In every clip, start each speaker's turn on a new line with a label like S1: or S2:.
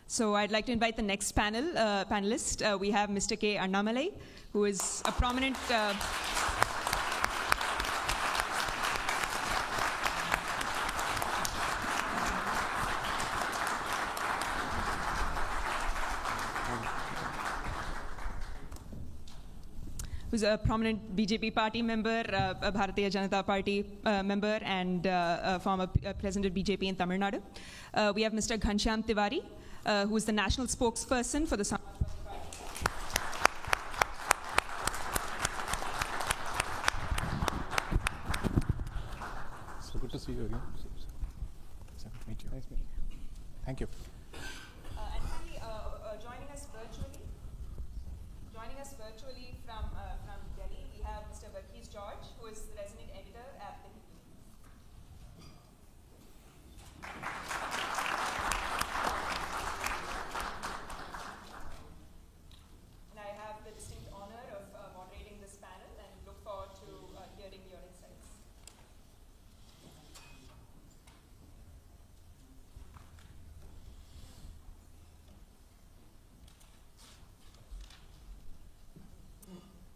S1: So I'd like to invite the next panelist. We have Mr. K. Annamalai, who is a prominent... who's a prominent BJP party member, a Bharatiya Janata Party member, and a former president of BJP in Tamil Nadu. We have Mr. Ghanshyam Tiwari, who is the national spokesperson for the... So
S2: good to see you again. Nice to meet you. Nice meeting you. Thank you.
S1: And joining us virtually from Delhi, we have Mr. Verghese George, who is the resident editor at the... And I have the distinct honor of moderating this panel and look forward to hearing your insights.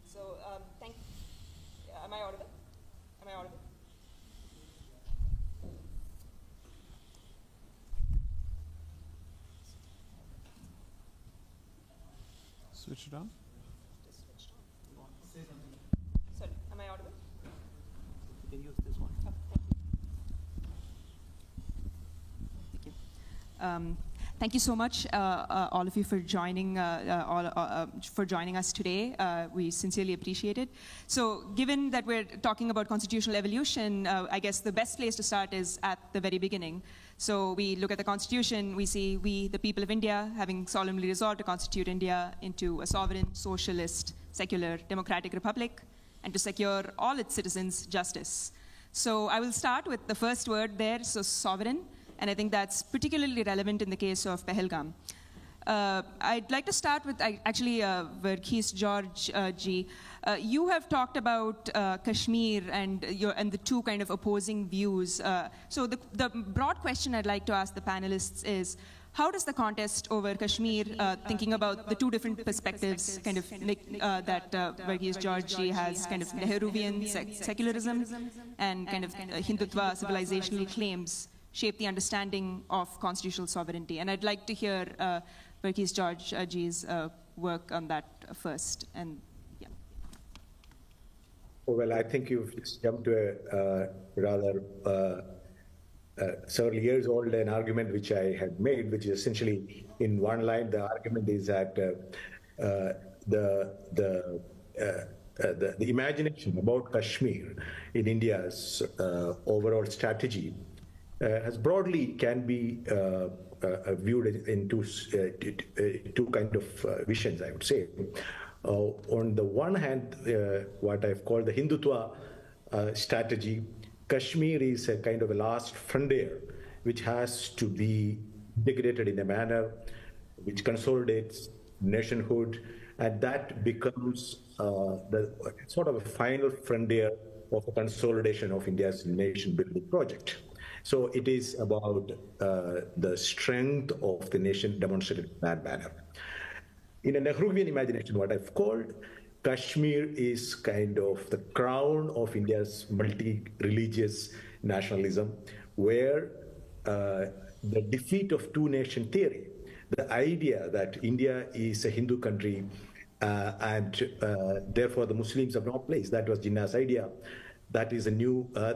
S1: So, am I audible? Am I audible?
S2: Switch it on.
S1: Just switched on. Sorry, am I audible?
S3: You can use this one.
S1: Oh, thank you. Thank you. Thank you so much, all of you, for joining us today. We sincerely appreciate it. So, given that we're talking about constitutional evolution, I guess the best place to start is at the very beginning. So, we look at the Constitution. We see we, the people of India, having solemnly resolved to constitute India into a sovereign, socialist, secular, democratic republic, and to secure all its citizens justice. So, I will start with the first word there, so sovereign. And I think that's particularly relevant in the case of Pahalgam. I'd like to start with actually Verghese George ji. You have talked about Kashmir and the two kind of opposing views. So the broad question I'd like to ask the panelists is, how does the contest over Kashmir, thinking about the two different perspectives, kind of that Verghese George ji has, kind of Nehruvian secularism and kind of Hindutva civilizational claims, shape the understanding of constitutional sovereignty? And I'd like to hear Verghese George ji's work on that first. And yeah.
S4: Well, I think you've just jumped to a rather several years old an argument which I had made, which is essentially in one line. The argument is that the imagination about Kashmir in India's overall strategy has broadly can be viewed in two kind of visions, I would say. On the one hand, what I've called the Hindutva strategy, Kashmir is a kind of a last frontier which has to be integrated in a manner which consolidates nationhood, and that becomes the sort of a final frontier of a consolidation of India's nation-building project. So it is about the strength of the nation demonstrated in that manner. In a Nehruvian imagination, what I've called, Kashmir is kind of the crown of India's multi-religious nationalism, where the defeat of two-nation theory, the idea that India is a Hindu country and therefore the Muslims have no place, that was Jinnah's idea. That is a new, the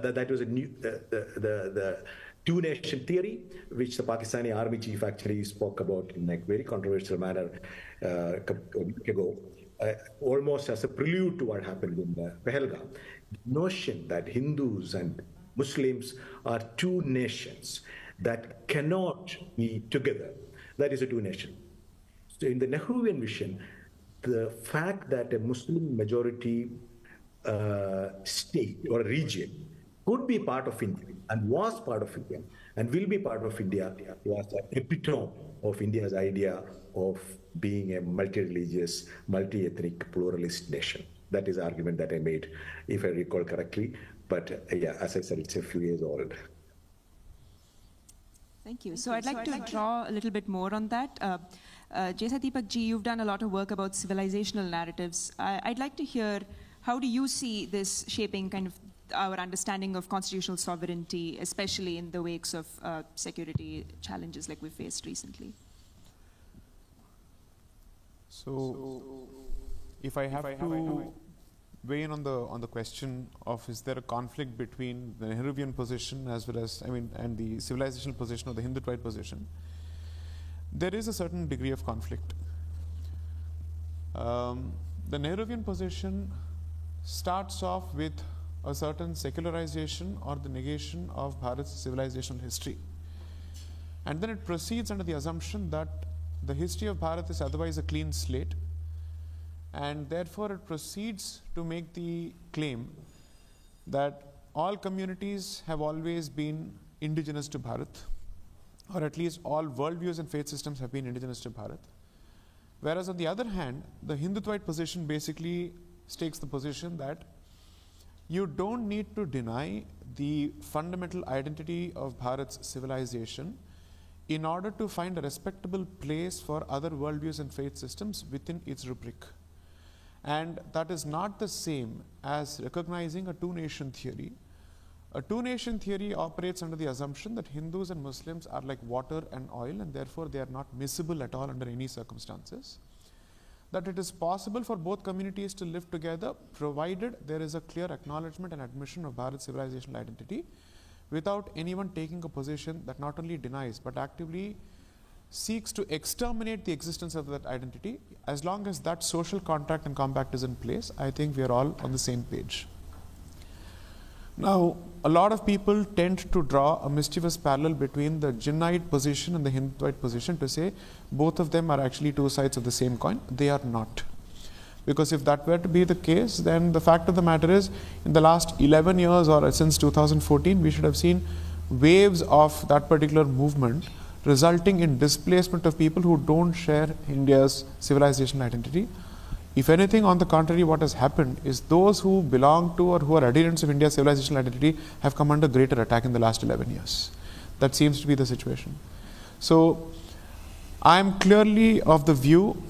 S4: two-nation theory, which the Pakistani army chief actually spoke about in a very controversial manner a week ago, almost as a prelude to what happened in Pahalgam. The notion that Hindus and Muslims are two nations that cannot be together, that is a two-nation. So in the Nehruvian vision, the fact that a Muslim majority state or region could be part of India and was part of India and will be part of India was the epitome of India's idea of being a multi-religious, multi-ethnic, pluralist nation. That is the argument that I made, if I recall correctly. But yeah, as I said, it's a few years old.
S1: Thank you. So I'd like to draw a little bit more on that. Jai Sai Deepak ji, you've done a lot of work about civilizational narratives. I'd like to hear, how do you see this shaping kind of our understanding of constitutional sovereignty, especially in the wakes of security challenges like we faced recently?
S2: So, if I have to weigh in on the question of, is there a conflict between the Nehruvian position as well as, and the civilizational position or the Hindutvaite position, there is a certain degree of conflict. The Nehruvian position starts off with a certain secularization or the negation of Bharat's civilizational history. And then it proceeds under the assumption that the history of Bharat is otherwise a clean slate, and therefore it proceeds to make the claim that all communities have always been indigenous to Bharat, or at least all worldviews and faith systems have been indigenous to Bharat. Whereas on the other hand, the Hindutvaite position basically takes the position that you don't need to deny the fundamental identity of Bharat's civilization in order to find a respectable place for other worldviews and faith systems within its rubric. And that is not the same as recognizing a two-nation theory. A two-nation theory operates under the assumption that Hindus and Muslims are like water and oil, and therefore they are not miscible at all under any circumstances. That it is possible for both communities to live together, provided there is a clear acknowledgement and admission of Bharat's civilizational identity, without anyone taking a position that not only denies but actively seeks to exterminate the existence of that identity. As long as that social contract and compact is in place, I think we are all on the same page. Now, a lot of people tend to draw a mischievous parallel between the Jinnite position and the Hindutvaite position to say both of them are actually two sides of the same coin. They are not. Because if that were to be the case, then the fact of the matter is, in the last 11 years or since 2014, we should have seen waves of that particular movement resulting in displacement of people who don't share India's civilizational identity. If anything, on the contrary, what has happened is those who belong to or who are adherents of India's civilizational identity have come under greater attack in the last 11 years. That seems to be the situation. So, I am clearly of the view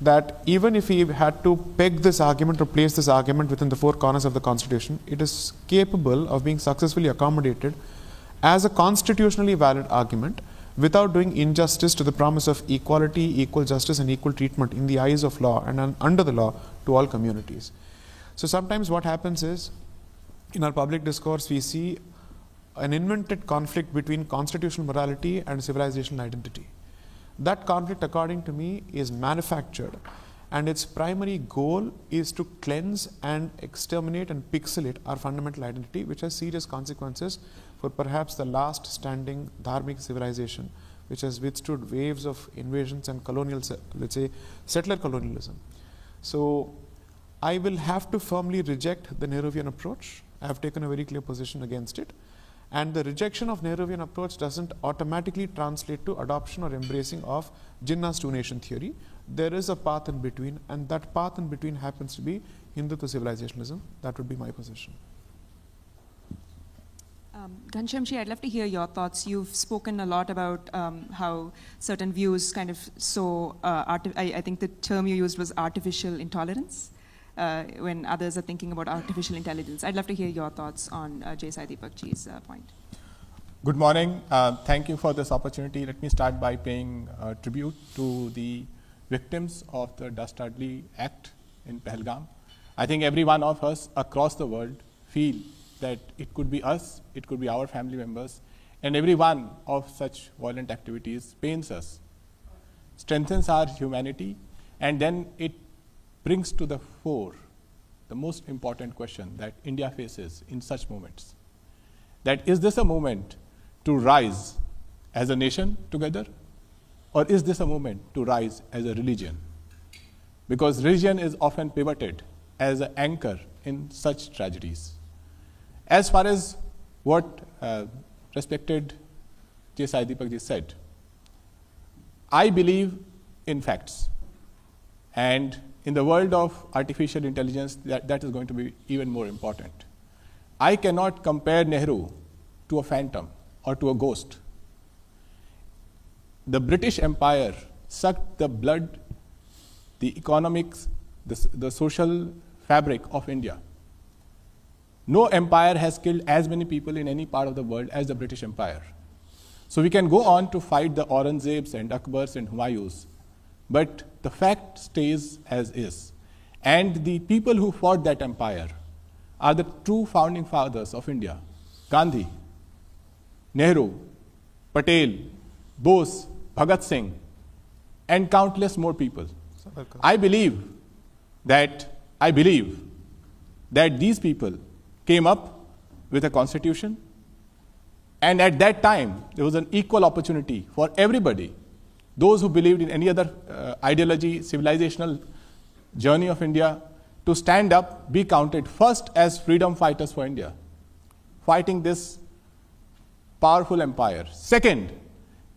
S2: that even if we had to peg this argument or place this argument within the four corners of the Constitution, it is capable of being successfully accommodated as a constitutionally valid argument without doing injustice to the promise of equality, equal justice and equal treatment in the eyes of law and under the law to all communities. So sometimes what happens is, in our public discourse, we see an invented conflict between constitutional morality and civilizational identity. That conflict, according to me, is manufactured, and its primary goal is to cleanse and exterminate and pixelate our fundamental identity, which has serious consequences for perhaps the last standing dharmic civilization, which has withstood waves of invasions and colonial, let's say, settler colonialism. So I will have to firmly reject the Nehruvian approach. I have taken a very clear position against it. And the rejection of Nehruvian approach doesn't automatically translate to adoption or embracing of Jinnah's two-nation theory. There is a path in between, and that path in between happens to be Hindutva civilizationalism. That would be my position.
S1: Ghanshyamji, I'd love to hear your thoughts. You've spoken a lot about how certain views kind of I think the term you used was artificial intolerance, when others are thinking about artificial intelligence. I'd love to hear your thoughts on Jai Sai Deepak ji's point.
S5: Good morning. Thank you for this opportunity. Let me start by paying tribute to the victims of the Dastardly Act in Pahalgam. I think every one of us across the world feel that it could be us, it could be our family members, and every one of such violent activities pains us, strengthens our humanity, and then it brings to the fore the most important question that India faces in such moments. That is this a moment to rise as a nation together, or is this a moment to rise as a religion? Because religion is often pivoted as an anchor in such tragedies. As far as what respected Jai Sai Deepak ji said, I believe in facts, and in the world of artificial intelligence, that is going to be even more important. I cannot compare Nehru to a phantom or to a ghost. The British Empire sucked the blood, the economics, the social fabric of India. No empire has killed as many people in any part of the world as the British Empire. So we can go on to fight the Aurangzebs and Akbars and Humayus, but the fact stays as is. And the people who fought that empire are the true founding fathers of India: Gandhi, Nehru, Patel, Bose, Bhagat Singh, and countless more people. I believe that these people came up with a constitution, and at that time there was an equal opportunity for everybody, those who believed in any other ideology, civilizational journey of India, to stand up, be counted first as freedom fighters for India, fighting this powerful empire. Second,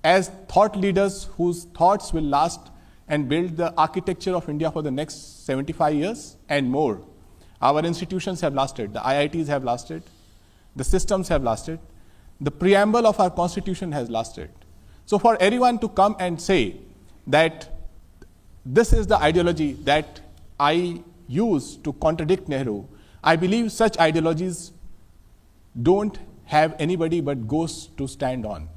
S5: as thought leaders whose thoughts will last and build the architecture of India for the next 75 years and more. Our institutions have lasted, the IITs have lasted, the systems have lasted, the preamble of our constitution has lasted. So for anyone to come and say that this is the ideology that I use to contradict Nehru, I believe such ideologies don't have anybody but ghosts to stand on.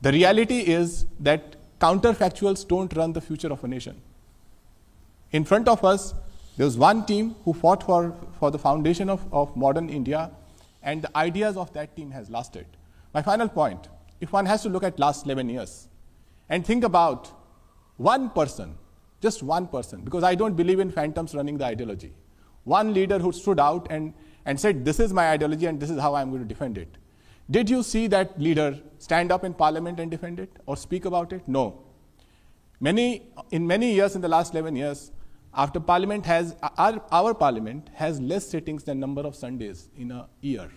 S5: The reality is that counterfactuals don't run the future of a nation. In front of us, there was one team who fought for the foundation of modern India, and the ideas of that team has lasted. My final point, if one has to look at last 11 years and think about one person, just one person, because I don't believe in phantoms running the ideology, one leader who stood out and said, this is my ideology and this is how I'm going to defend it. Did you see that leader stand up in parliament and defend it or speak about it? No. In many years, in the last 11 years, after parliament has, our parliament has less sittings than number of Sundays in a year.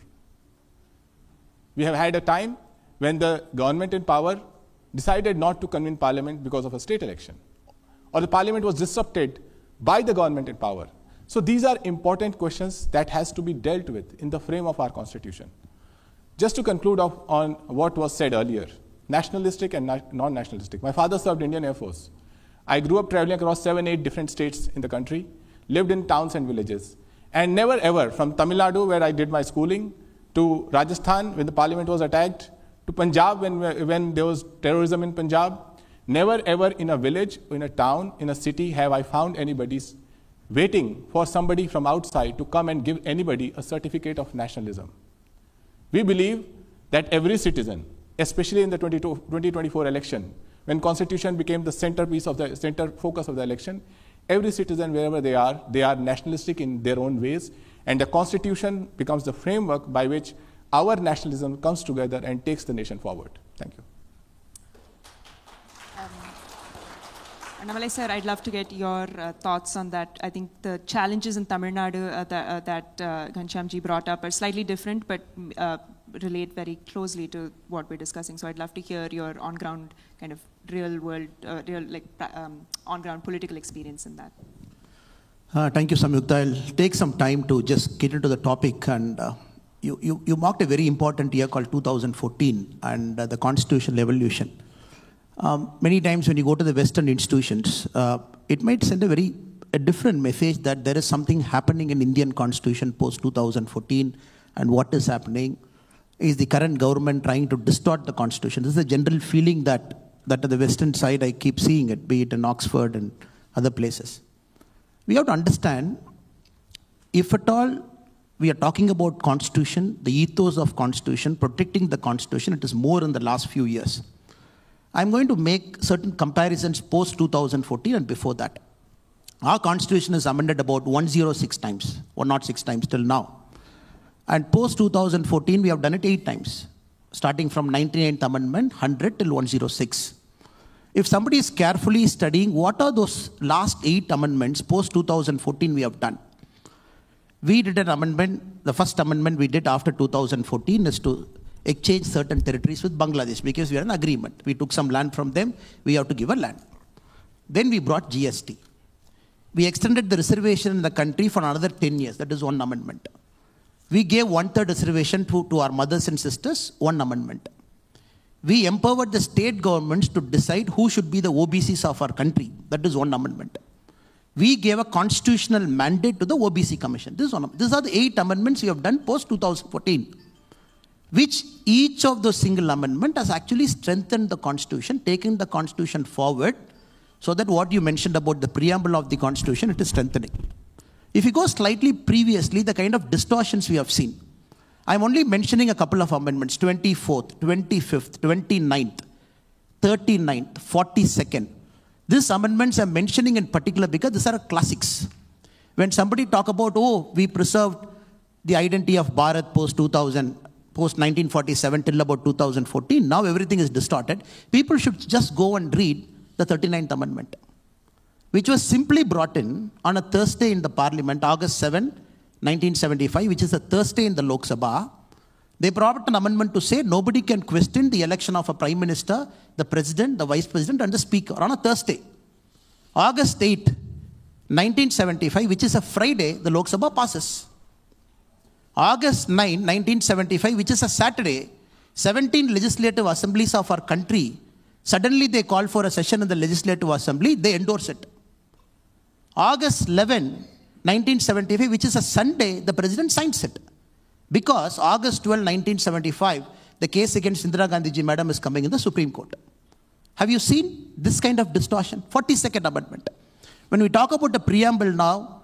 S5: We have had a time when the government in power decided not to convene parliament because of a state election, or the parliament was disrupted by the government in power. So these are important questions that has to be dealt with in the frame of our constitution. Just to conclude on what was said earlier, nationalistic and non-nationalistic. My father served Indian Air Force. I grew up traveling across 7-8 different states in the country, lived in towns and villages, and never ever, from Tamil Nadu, where I did my schooling, to Rajasthan, when the parliament was attacked, to Punjab, when there was terrorism in Punjab, never ever in a village, in a town, in a city have I found anybody waiting for somebody from outside to come and give anybody a certificate of nationalism. We believe that every citizen, especially in the 2024 election, when constitution became the centerpiece of the center focus of the election, every citizen, wherever they are nationalistic in their own ways, and the constitution becomes the framework by which our nationalism comes together and takes the nation forward. Thank you.
S1: Annamalai sir, I'd love to get your thoughts on that. I think the challenges in Tamil Nadu that Ghanshyamji brought up are slightly different, but relate very closely to what we're discussing. So I'd love to hear your on-ground kind of real-world, on-ground political experience in that.
S3: Thank you, Samyukta. I'll take some time to just get into the topic. And you marked a very important year called 2014 and the constitutional evolution. Many times when you go to the Western institutions, it might send a different message that there is something happening in Indian constitution post 2014, and what is happening is the current government trying to distort the constitution. This is a general feeling that at the Western side I keep seeing it, be it in Oxford and other places. We have to understand, if at all we are talking about constitution, the ethos of constitution, protecting the constitution, it is more in the last few years. I'm going to make certain comparisons post 2014 and before that. Our constitution is amended about 106 times till now. And post 2014, we have done it 8 times, starting from 99th Amendment, 100 till 106. If somebody is carefully studying what are those last 8 amendments post 2014 we have done. We did an amendment, the first amendment we did after 2014 is to exchange certain territories with Bangladesh because we had an agreement. We took some land from them, we have to give a land. Then we brought GST. we extended the reservation in the country for another 10 years. That is one amendment. We gave 1/3 reservation to our mothers and sisters, one amendment. We empowered the state governments to decide who should be the OBCs of our country. That is one amendment. We gave a constitutional mandate to the OBC Commission. These are the 8 amendments we have done post 2014, which each of those single amendment has actually strengthened the Constitution, taken the Constitution forward, so that what you mentioned about the preamble of the Constitution, it is strengthening. If you go slightly previously, the kind of distortions we have seen, I'm only mentioning a couple of amendments, 24th, 25th, 29th, 39th, 42nd. These amendments I'm mentioning in particular because these are classics. When somebody talk about, we preserved the identity of Bharat post-2000, post-1947 till about 2014, now everything is distorted. People should just go and read the 39th Amendment, which was simply brought in on a Thursday in the Parliament, August 7, 1975, which is a Thursday in the Lok Sabha. They brought an amendment to say nobody can question the election of a Prime Minister, the President, the Vice President, and the Speaker on a Thursday. August 8, 1975, which is a Friday, the Lok Sabha passes. August 9, 1975, which is a Saturday, 17 legislative assemblies of our country, suddenly they call for a session in the Legislative Assembly, they endorse it. August 11, 1975, which is a Sunday, the President signs it. Because August 12, 1975, the case against Indira Gandhi ji madam is coming in the Supreme Court. Have you seen this kind of distortion? 42nd Amendment. When we talk about the preamble now,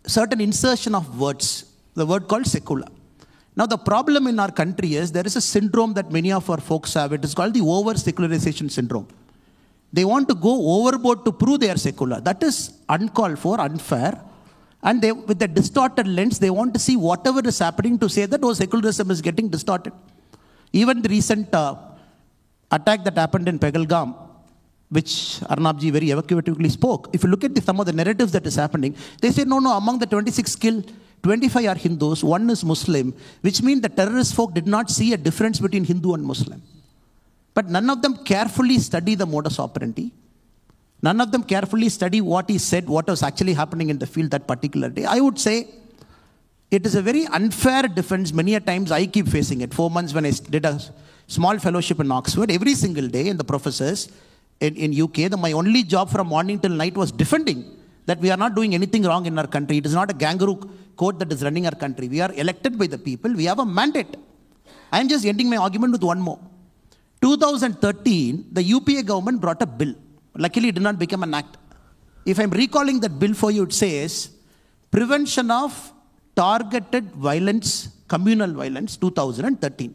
S3: certain insertion of words, the word called secular. Now the problem in our country is there is a syndrome that many of our folks have. It is called the over-secularization syndrome. They want to go overboard to prove they are secular. That is uncalled for, unfair. And they, with a distorted lens, they want to see whatever is happening to say that secularism is getting distorted. Even the recent attack that happened in Pahalgam, which Arnabji very evocatively spoke. If you look at some of the narratives that is happening, they say, no, among the 26 killed, 25 are Hindus, 1 is Muslim, which means the terrorist folk did not see a difference between Hindu and Muslim. But none of them carefully study the modus operandi. None of them carefully study what he said, what was actually happening in the field that particular day. I would say it is a very unfair defense. Many a times I keep facing it. 4 months when I did a small fellowship in Oxford, every single day, and the professors in UK, my only job from morning till night was defending that we are not doing anything wrong in our country. It is not a kangaroo court that is running our country. We are elected by the people. We have a mandate. I am just ending my argument with one more. 2013, the UPA government brought a bill. Luckily, it did not become an act. If I'm recalling that bill for you, it says Prevention of Targeted Violence, Communal Violence, 2013.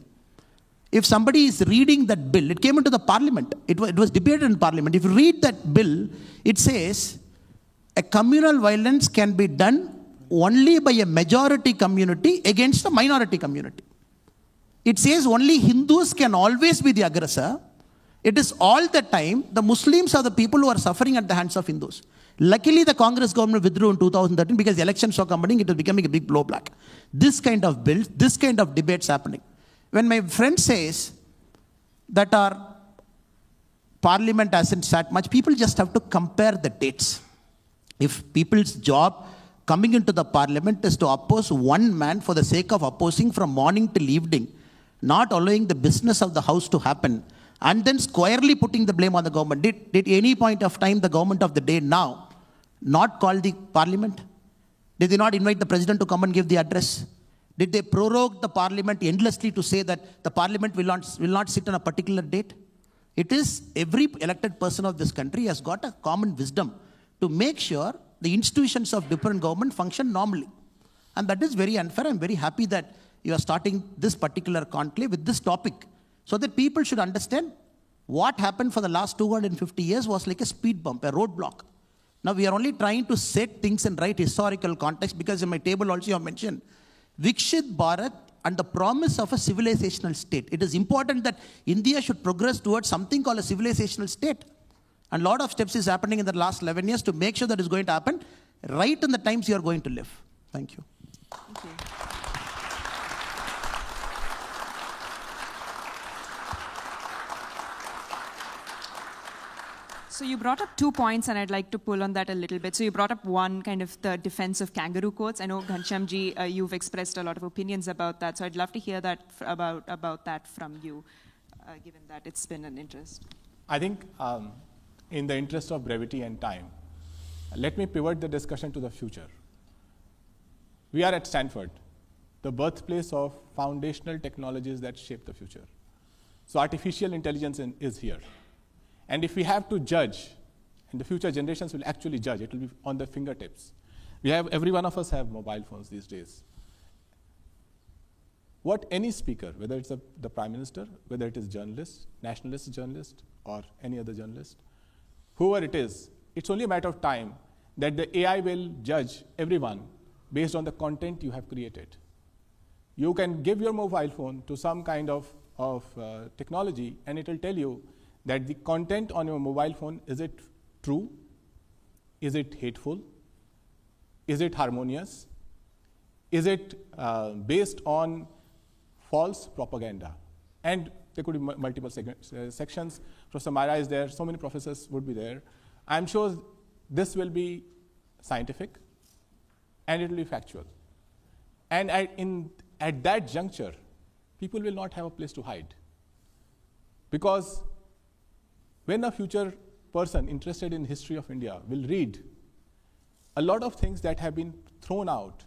S3: If somebody is reading that bill, it came into the parliament. It was debated in parliament. If you read that bill, it says a communal violence can be done only by a majority community against a minority community. It says only Hindus can always be the aggressor. It is all the time the Muslims are the people who are suffering at the hands of Hindus. Luckily, the Congress government withdrew in 2013 because the elections were coming. It was becoming a big blowback. This kind of bills, this kind of debates happening. When my friend says that our parliament hasn't sat much, people just have to compare the dates. If people's job coming into the parliament is to oppose one man for the sake of opposing from morning till evening, not allowing the business of the house to happen, and then squarely putting the blame on the government. Did any point of time the government of the day now not call the parliament? Did they not invite the president to come and give the address? Did they prorogue the parliament endlessly to say that the parliament will not sit on a particular date? It is every elected person of this country has got a common wisdom to make sure the institutions of different government function normally. And that is very unfair. I'm very happy that you are starting this particular conclave with this topic, so that people should understand what happened for the last 250 years was like a speed bump, a roadblock. Now we are only trying to set things in right historical context, because in my table also you have mentioned Vikshit Bharat and the promise of a civilizational state. It is important that India should progress towards something called a civilizational state. And a lot of steps is happening in the last 11 years to make sure that is going to happen right in the times you are going to live. Thank you.
S1: Thank you. So you brought up 2 points, and I'd like to pull on that a little bit. So you brought up one, kind of the defense of kangaroo courts. I know, Ghanshyamji, you've expressed a lot of opinions about that. So I'd love to hear that about that from you, given that it's been an interest.
S5: I think in the interest of brevity and time, let me pivot the discussion to the future. We are at Stanford, the birthplace of foundational technologies that shape the future. So artificial intelligence is here. And if we have to judge, and the future generations will actually judge, it will be on their fingertips. Every one of us have mobile phones these days. What any speaker, whether it's the Prime Minister, whether it is journalist, nationalist journalist, or any other journalist, whoever it is, it's only a matter of time that the AI will judge everyone based on the content you have created. You can give your mobile phone to some kind of technology, and it will tell you that the content on your mobile phone, is it true? Is it hateful? Is it harmonious? Is it based on false propaganda? And there could be multiple sections. Professor Myra is there, so many professors would be there. I'm sure this will be scientific and it will be factual. And at that juncture, people will not have a place to hide. Because when a future person interested in history of India will read a lot of things that have been thrown out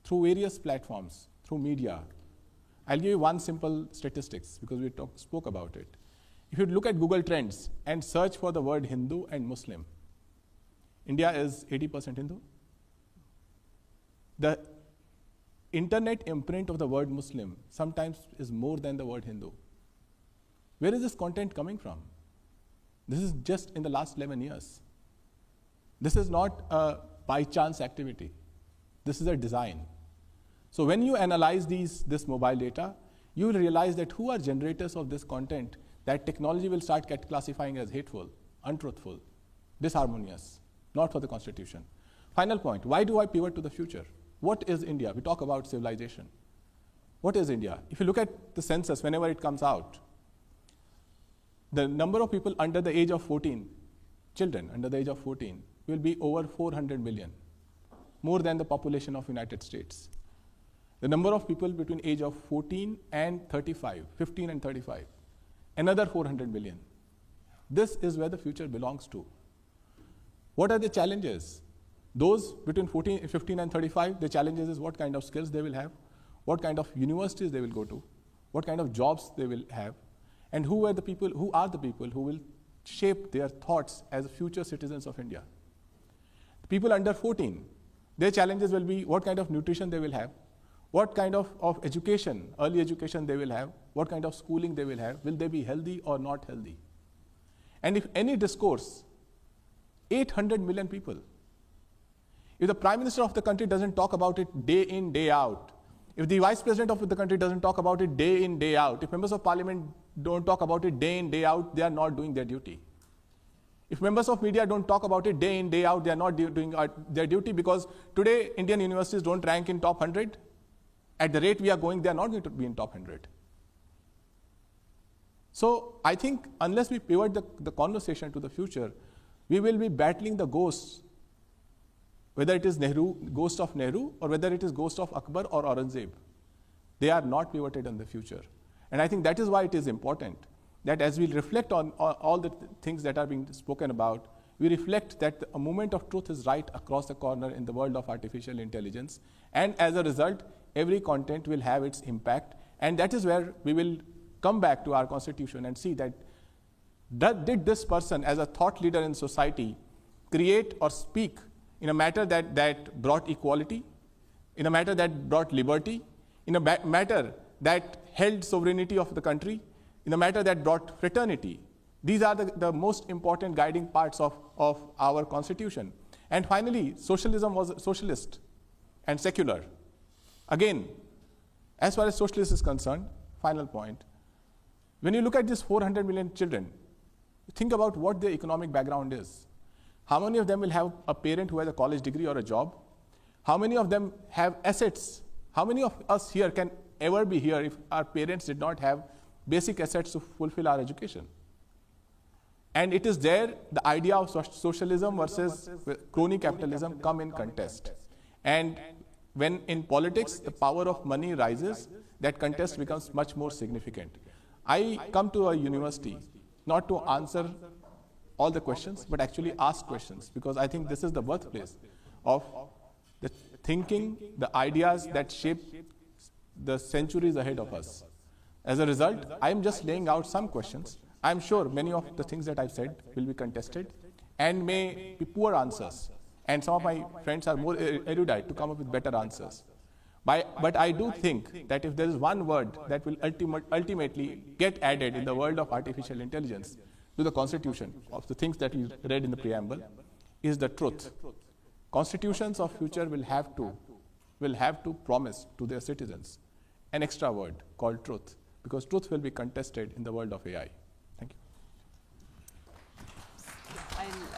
S5: through various platforms, through media. I'll give you one simple statistics because we spoke about it. If you look at Google Trends and search for the word Hindu and Muslim, India is 80% Hindu. The internet imprint of the word Muslim sometimes is more than the word Hindu. Where is this content coming from? This is just in the last 11 years. This is not a by chance activity. This is a design. So when you analyze this mobile data, you will realize that who are generators of this content that technology will start classifying as hateful, untruthful, disharmonious, not for the Constitution. Final point, why do I pivot to the future? What is India? We talk about civilization. What is India? If you look at the census, whenever it comes out, the number of people under the age of 14, children under the age of 14, will be over 400 million, more than the population of United States. The number of people between age of 14 and 35, 15 and 35, another 400 million. This is where the future belongs to. What are the challenges? Those between 15 and 35, the challenges is what kind of skills they will have, what kind of universities they will go to, what kind of jobs they will have, and who are the people who will shape their thoughts as future citizens of India. The people under 14, their challenges will be what kind of nutrition they will have, what kind of education, early education they will have, what kind of schooling they will have, will they be healthy or not healthy? And if any discourse, 800 million people, if the Prime Minister of the country doesn't talk about it day in, day out, if the Vice President of the country doesn't talk about it day in, day out, if members of Parliament don't talk about it day in, day out, they are not doing their duty. If members of media don't talk about it day in, day out, they are not doing their duty, because today Indian universities don't rank in top 100. At the rate we are going, they are not going to be in top 100. So I think unless we pivot the conversation to the future, we will be battling the ghosts, whether it is ghost of Nehru, or whether it is ghost of Akbar or Aurangzeb. They are not pivoted in the future. And I think that is why it is important that as we reflect on all the things that are being spoken about, we reflect that a moment of truth is right across the corner in the world of artificial intelligence. And as a result, every content will have its impact. And that is where we will come back to our Constitution and see that did this person, as a thought leader in society, create or speak in a matter that brought equality, in a matter that brought liberty, in a matter that held sovereignty of the country, in a matter that brought fraternity. These are the most important guiding parts of our Constitution. And finally, socialism was socialist and secular. Again, as far as socialist is concerned, final point, when you look at these 400 million children, think about what their economic background is. How many of them will have a parent who has a college degree or a job? How many of them have assets? How many of us here can ever be here if our parents did not have basic assets to fulfill our education? And it is there the idea of socialism versus crony capitalism come in contest. And when in politics the power of money rises, that contest becomes much more significant. I come to a university not to answer all the questions, but actually ask questions, because I think this is the birthplace of the thinking, the ideas that shape the centuries ahead of us. As a result, I am just laying out some questions. I am sure many of the things that I've said will be contested and may be poor answers. And some of my friends are more erudite to come up with better answers. But I do think that if there is one word that will ultimately get added in the world of artificial intelligence to the constitution of the things that you read in the preamble, is the truth. Constitutions of future will have to promise to their citizens an extra word called truth, because truth will be contested in the world of AI. Thank you.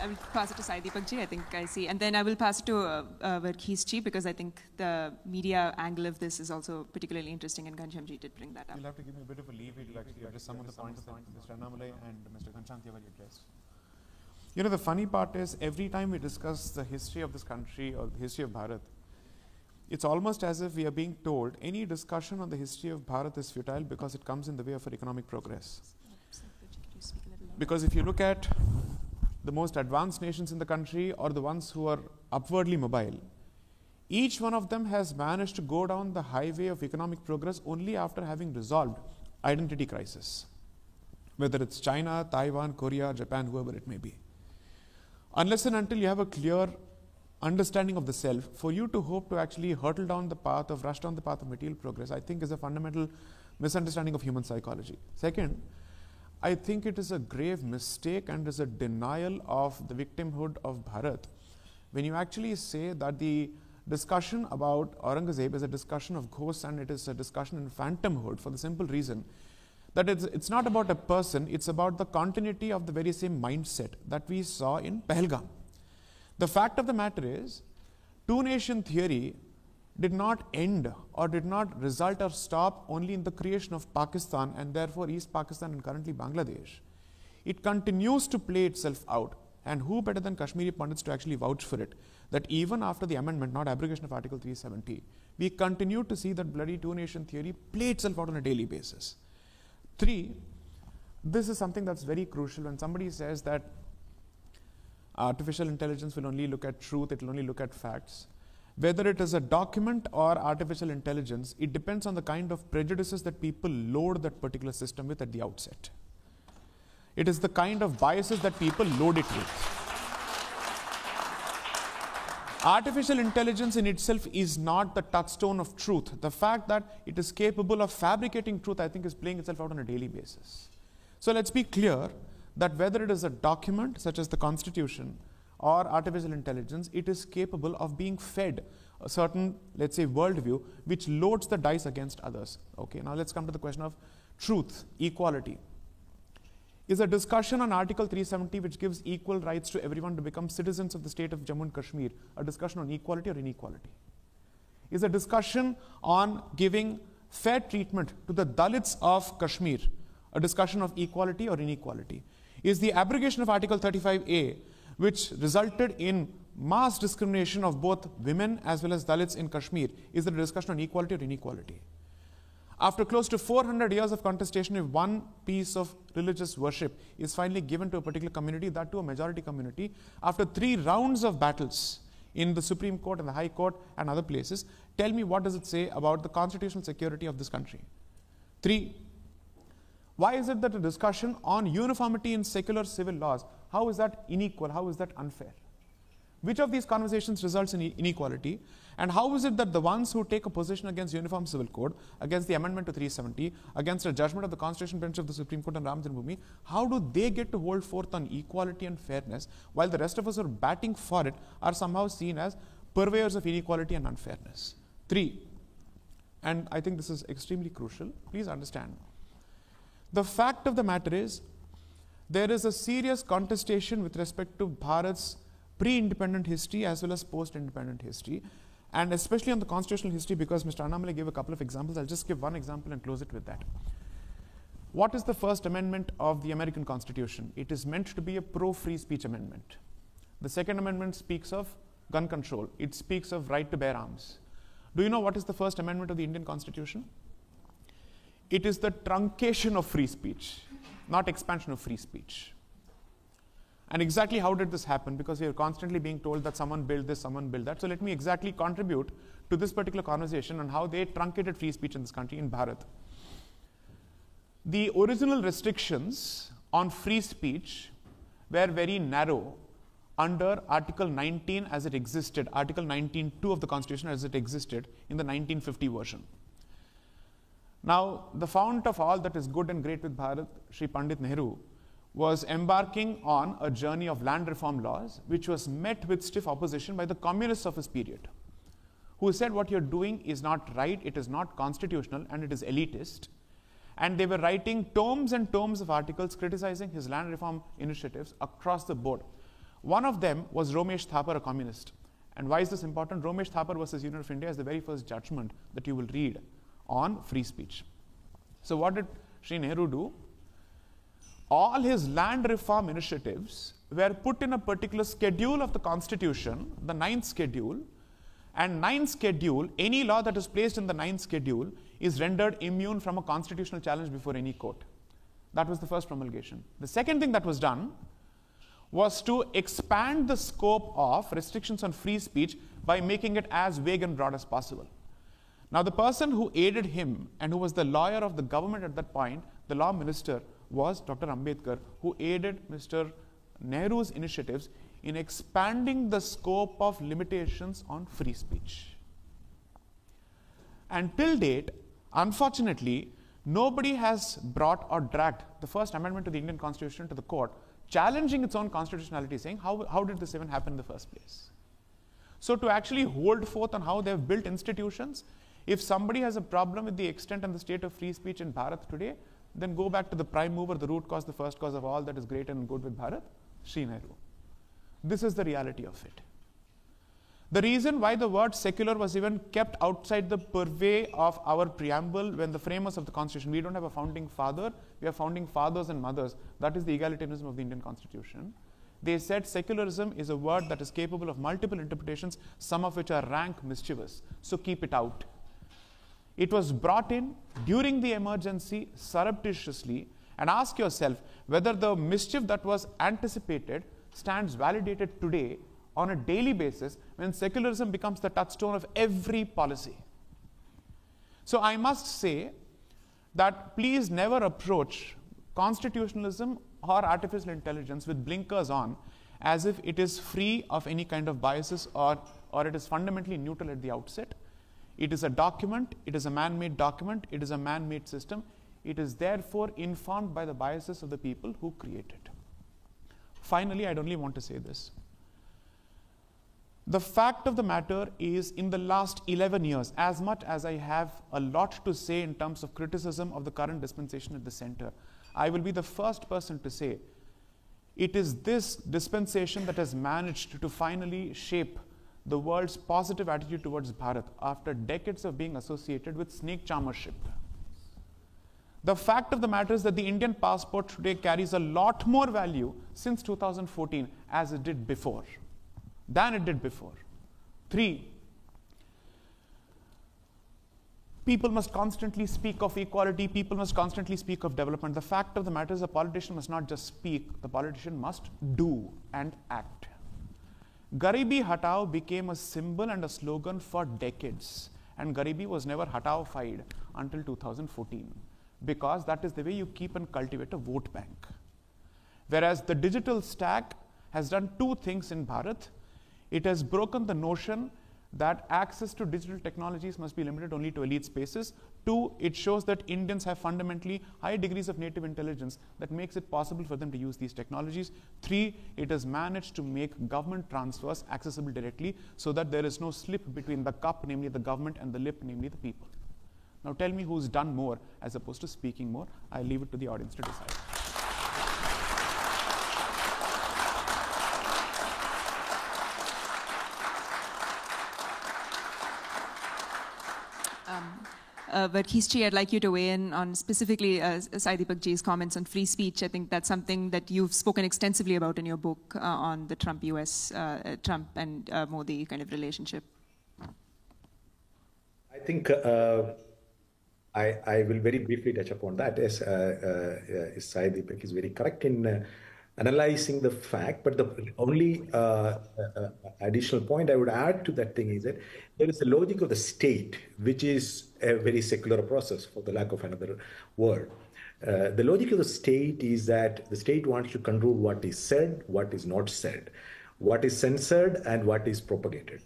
S1: I will pass it to Sai Deepak ji, I think I see. And then I will pass it to Verghese ji, because I think the media angle of this is also particularly interesting, and Ghanshyam ji did bring that up.
S2: You'll have to give me a bit of a leeway to actually address some of the points that Mr. Annamalai and Mr. Ghanshyam Tiwari addressed. You know, the funny part is, every time we discuss the history of this country or the history of Bharat, it's almost as if we are being told any discussion on the history of Bharat is futile because it comes in the way of our economic progress. Because if you look at the most advanced nations in the country or the ones who are upwardly mobile, each one of them has managed to go down the highway of economic progress only after having resolved identity crisis. Whether it's China, Taiwan, Korea, Japan, whoever it may be. Unless and until you have a clear understanding of the self, for you to hope to actually hurtle down the path of, rush down the path of material progress, I think is a fundamental misunderstanding of human psychology. Second, I think it is a grave mistake and is a denial of the victimhood of Bharat when you actually say that the discussion about Aurangzeb is a discussion of ghosts and it is a discussion in phantomhood, for the simple reason that it's not about a person, it's about the continuity of the very same mindset that we saw in Pahalgam. The fact of the matter is, two-nation theory did not end or did not result or stop only in the creation of Pakistan and therefore East Pakistan and currently Bangladesh. It continues to play itself out, and who better than Kashmiri Pandits to actually vouch for it, that even after the amendment, not abrogation of Article 370, we continue to see that bloody two-nation theory play itself out on a daily basis. 3, this is something that's very crucial when somebody says that artificial intelligence will only look at truth, it will only look at facts. Whether it is a document or artificial intelligence, it depends on the kind of prejudices that people load that particular system with at the outset. It is the kind of biases that people load it with. Artificial intelligence in itself is not the touchstone of truth. The fact that it is capable of fabricating truth, I think, is playing itself out on a daily basis. So let's be clear that whether it is a document such as the Constitution or artificial intelligence, it is capable of being fed a certain, let's say, worldview which loads the dice against others. Okay, now let's come to the question of truth, equality. Is a discussion on Article 370, which gives equal rights to everyone to become citizens of the state of Jammu and Kashmir, a discussion on equality or inequality? Is a discussion on giving fair treatment to the Dalits of Kashmir a discussion of equality or inequality? Is the abrogation of Article 35A, which resulted in mass discrimination of both women as well as Dalits in Kashmir, is it a discussion on equality or inequality? After close to 400 years of contestation, if one piece of religious worship is finally given to a particular community, that to a majority community, after 3 rounds of battles in the Supreme Court and the High Court and other places, tell me what does it say about the constitutional security of this country? 3, why is it that a discussion on uniformity in secular civil laws, how is that unequal, how is that unfair? Which of these conversations results in inequality? And how is it that the ones who take a position against Uniform Civil Code, against the amendment to 370, against a judgment of the Constitution Bench of the Supreme Court on Ram Janmabhoomi, how do they get to hold forth on equality and fairness, while the rest of us who are batting for it are somehow seen as purveyors of inequality and unfairness? 3, and I think this is extremely crucial, please understand. The fact of the matter is, there is a serious contestation with respect to Bharat's pre-independent history as well as post-independent history, and especially on the constitutional history, because Mr. Annamalai gave a couple of examples. I'll just give one example and close it with that. What is the First Amendment of the American Constitution? It is meant to be a pro-free speech amendment. The Second Amendment speaks of gun control. It speaks of right to bear arms. Do you know what is the First Amendment of the Indian Constitution? It is the truncation of free speech, not expansion of free speech. And exactly how did this happen? Because we are constantly being told that someone built this, someone built that. So let me exactly contribute to this particular conversation on how they truncated free speech in this country, in Bharat. The original restrictions on free speech were very narrow under Article 19 as it existed, Article 19(2) of the Constitution as it existed in the 1950 version. Now, the fount of all that is good and great with Bharat, Sri Pandit Nehru, was embarking on a journey of land reform laws, which was met with stiff opposition by the communists of his period, who said what you're doing is not right, it is not constitutional, and it is elitist. And they were writing tomes and tomes of articles criticizing his land reform initiatives across the board. One of them was Romesh Thapar, a communist. And why is this important? Romesh Thapar versus Union of India is the very first judgment that you will read on free speech. So what did Sri Nehru do? All his land reform initiatives were put in a particular schedule of the Constitution, the 9th schedule, and 9th schedule, any law that is placed in the 9th schedule is rendered immune from a constitutional challenge before any court. That was the first promulgation. The second thing that was done was to expand the scope of restrictions on free speech by making it as vague and broad as possible. Now, the person who aided him and who was the lawyer of the government at that point, the law minister, was Dr. Ambedkar, who aided Mr. Nehru's initiatives in expanding the scope of limitations on free speech. And till date, unfortunately, nobody has brought or dragged the First Amendment to the Indian Constitution to the court, challenging its own constitutionality, saying, how did this even happen in the first place? So to actually hold forth on how they have built institutions, if somebody has a problem with the extent and the state of free speech in Bharat today, then go back to the prime mover, the root cause, the first cause of all that is great and good with Bharat, Sri Nehru. This is the reality of it. The reason why the word secular was even kept outside the purvey of our preamble when the framers of the Constitution, we don't have a founding father, we have founding fathers and mothers. That is the egalitarianism of the Indian Constitution. They said secularism is a word that is capable of multiple interpretations, some of which are rank mischievous. So keep it out. It was brought in during the emergency surreptitiously, and ask yourself whether the mischief that was anticipated stands validated today on a daily basis when secularism becomes the touchstone of every policy. So I must say that please never approach constitutionalism or artificial intelligence with blinkers on as if it is free of any kind of biases or it is fundamentally neutral at the outset. It is a document, it is a man-made document, it is a man-made system. It is therefore informed by the biases of the people who create it. Finally, I'd only want to say this. The fact of the matter is, in the last 11 years, as much as I have a lot to say in terms of criticism of the current dispensation at the center, I will be the first person to say it is this dispensation that has managed to finally shape the world's positive attitude towards Bharat after decades of being associated with snake charmership. The fact of the matter is that the Indian passport today carries a lot more value since 2014 as it did before, than it did before. 3, people must constantly speak of equality, people must constantly speak of development. The fact of the matter is a politician must not just speak, the politician must do and act. Garibi Hatao became a symbol and a slogan for decades, and Garibi was never Hatao-fied until 2014, because that is the way you keep and cultivate a vote bank. Whereas the digital stack has done 2 things in Bharat. It has broken the notion that access to digital technologies must be limited only to elite spaces. 2, it shows that Indians have fundamentally high degrees of native intelligence that makes it possible for them to use these technologies. 3, it has managed to make government transfers accessible directly so that there is no slip between the cup, namely the government, and the lip, namely the people. Now tell me who's done more as opposed to speaking more. I'll leave it to the audience to decide.
S1: But History, I'd like you to weigh in on specifically Sai Deepak Ji's comments on free speech. I think that's something that you've spoken extensively about in your book on the Trump and Modi kind of relationship.
S4: I think I will very briefly touch upon that. As Sai Deepak is very correct in analyzing the fact, but the only additional point I would add to that thing is that there is a logic of the state, which is a very secular process, for the lack of another word. The logic of the state is that the state wants to control what is said, what is not said, what is censored, and what is propagated.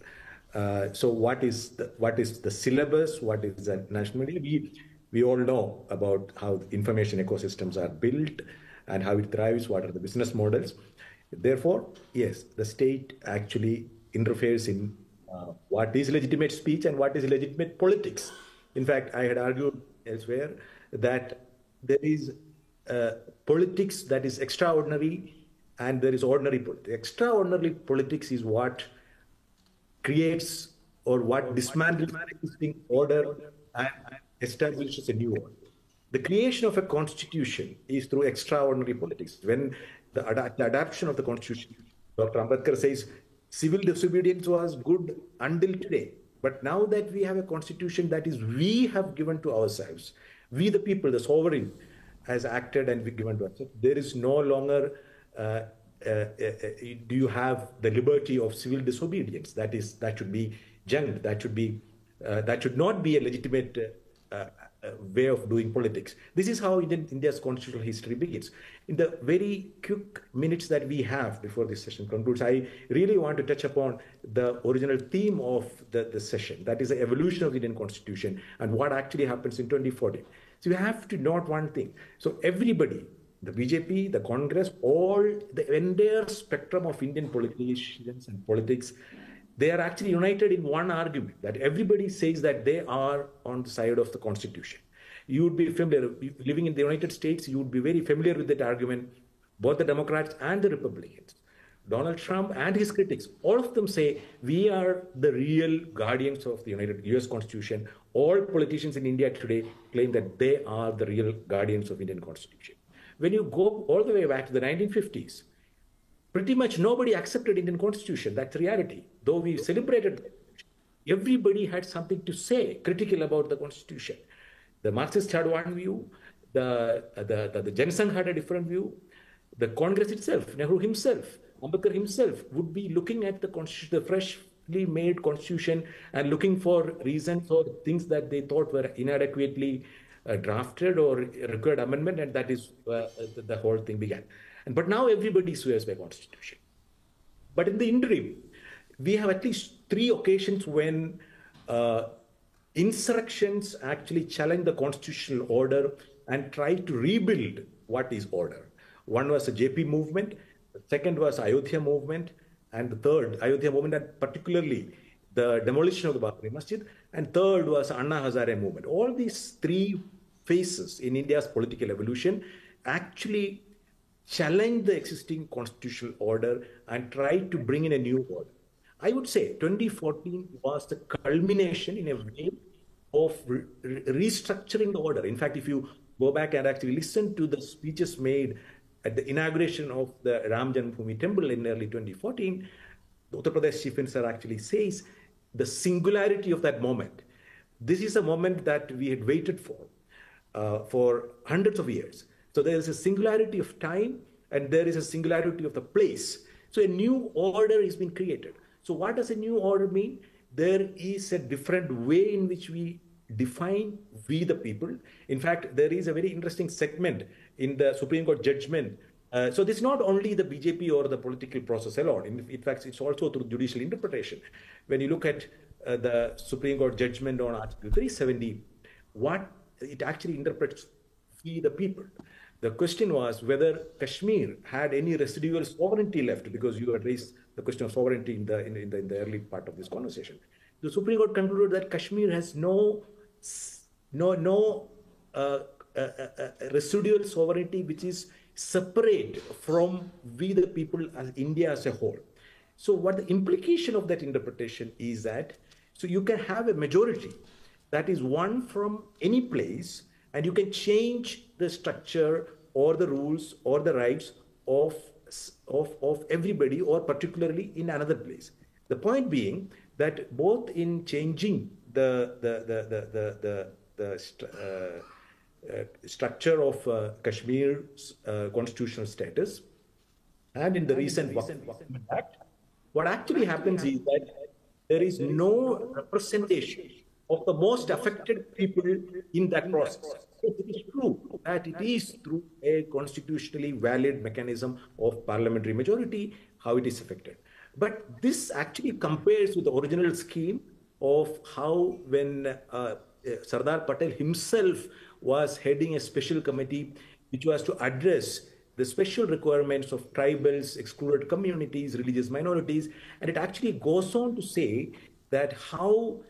S4: So what is the syllabus? What is the national media? We all know about how information ecosystems are built and how it thrives, what are the business models. Therefore, yes, the state actually interferes in what is legitimate speech and what is legitimate politics. In fact, I had argued elsewhere that there is politics that is extraordinary and there is ordinary politics. Extraordinary politics is what creates or what dismantles existing order and establishes a new order. The creation of a constitution is through extraordinary politics. When the adoption of the constitution, Dr. Ambedkar says civil disobedience was good until today. But now that we have a constitution that is we have given to ourselves, we the people, the sovereign, has acted and we given to ourselves, there is no longer do you have the liberty of civil disobedience. That should be junked. That should not be a legitimate way of doing politics. This is how India's constitutional history begins. In the very quick minutes that we have before this session concludes, I really want to touch upon the original theme of the session, that is the evolution of the Indian Constitution and what actually happens in 2014. So you have to note one thing. So everybody, the BJP, the Congress, all the entire spectrum of Indian politicians and politics, they are actually united in one argument, that everybody says that they are on the side of the Constitution. You would be familiar, living in the United States, you would be very familiar with that argument, both the Democrats and the Republicans. Donald Trump and his critics, all of them say, we are the real guardians of the US Constitution. All politicians in India today claim that they are the real guardians of Indian Constitution. When you go all the way back to the 1950s, pretty much nobody accepted Indian Constitution. That's reality. Though we celebrated, everybody had something to say critical about the Constitution. The Marxists had one view, the Janasangh had a different view, the Congress itself, Nehru himself, Ambedkar himself would be looking at the Constitution, the freshly made Constitution, and looking for reasons or things that they thought were inadequately drafted or required amendment, and that is the whole thing began. But now everybody swears by Constitution. But in the interim, we have at least 3 occasions when insurrections actually challenge the constitutional order and try to rebuild what is order. One was the JP movement, the second was Ayodhya movement, and the third, Ayodhya movement, and particularly the demolition of the Babri Masjid, and third was Anna Hazare movement. All these 3 phases in India's political evolution actually challenge the existing constitutional order and try to bring in a new order. I would say 2014 was the culmination in a way of restructuring the order. In fact, if you go back and actually listen to the speeches made at the inauguration of the Ram Janmabhoomi temple in early 2014, the Uttar Pradesh Chief Minister actually says the singularity of that moment. This is a moment that we had waited for hundreds of years. So there is a singularity of time and there is a singularity of the place. So a new order is being created. So what does a new order mean? There is a different way in which we define we the people. In fact, there is a very interesting segment in the Supreme Court judgment. So this is not only the BJP or the political process alone. In fact, it's also through judicial interpretation. When you look at the Supreme Court judgment on Article 370, what it actually interprets we the people. The question was whether Kashmir had any residual sovereignty left, because you had raised the question of sovereignty in the early part of this conversation. The Supreme Court concluded that Kashmir has no residual sovereignty which is separate from we the people as India as a whole. So what the implication of that interpretation is that, so you can have a majority that is one from any place, and you can change the structure or the rules or the rights of everybody, or particularly in another place. The point being that both in changing the structure of Kashmir's constitutional status, and in the recent Waqf Act, what actually happens is that there is no representation of the most affected people in that process. It is true that it is through a constitutionally valid mechanism of parliamentary majority how it is affected. But this actually compares with the original scheme of how, when Sardar Patel himself was heading a special committee which was to address the special requirements of tribals, excluded communities, religious minorities, and it actually goes on to say that how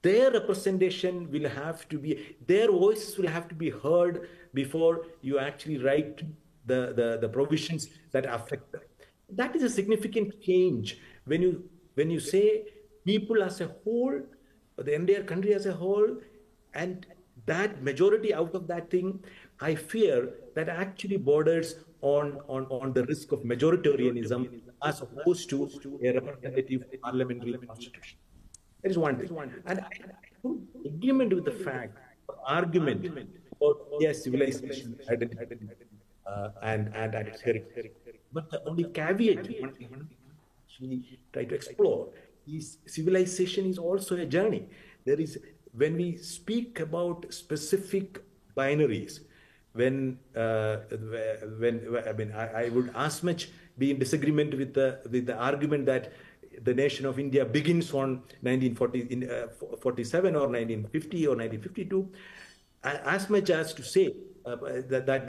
S4: their representation will have to be, their voices will have to be heard before you actually write the provisions that affect them. That is a significant change when you say people as a whole, the entire country as a whole, and that majority out of that thing, I fear that actually borders on the risk of majoritarianism as opposed to a representative parliamentary constitution. That is one thing. And I don't agreement with the fact, argument for India's civilization identity and its heritage. But the only caveat we try to explore is civilization is also a journey. There is, when we speak about specific binaries, I would as much be in disagreement with the argument that the nation of India begins on 1947 or 1950 or 1952, as much as to say that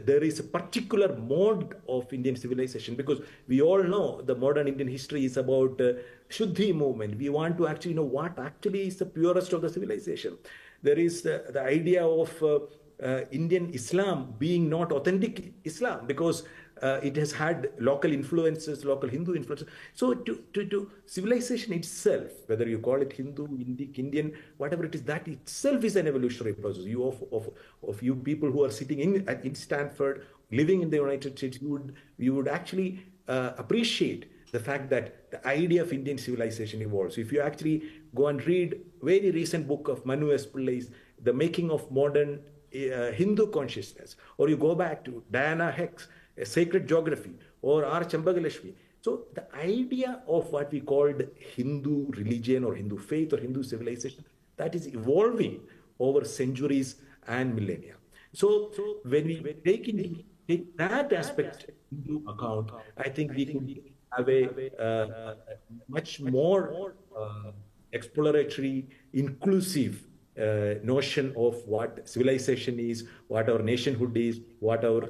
S4: there is a particular mode of Indian civilization, because we all know the modern Indian history is about Shuddhi movement. We want to actually know what actually is the purest of the civilization. There is the idea of Indian Islam being not authentic Islam because it has had local influences, local Hindu influences. So to civilization itself, whether you call it Hindu, Indic, Indian, whatever it is, that itself is an evolutionary process. You of you people who are sitting in Stanford, living in the United States, you would actually appreciate the fact that the idea of Indian civilization evolves. If you actually go and read very recent book of Manu S. Pillai's The Making of Modern Hindu Consciousness, or you go back to Diana Heck's A Sacred Geography, or R. Chambagalashmi. So the idea of what we called Hindu religion or Hindu faith or Hindu civilization, that is evolving over centuries and millennia. So when we take that aspect into account, I think we can have a much more exploratory, inclusive notion of what civilization is, what our nationhood is, what our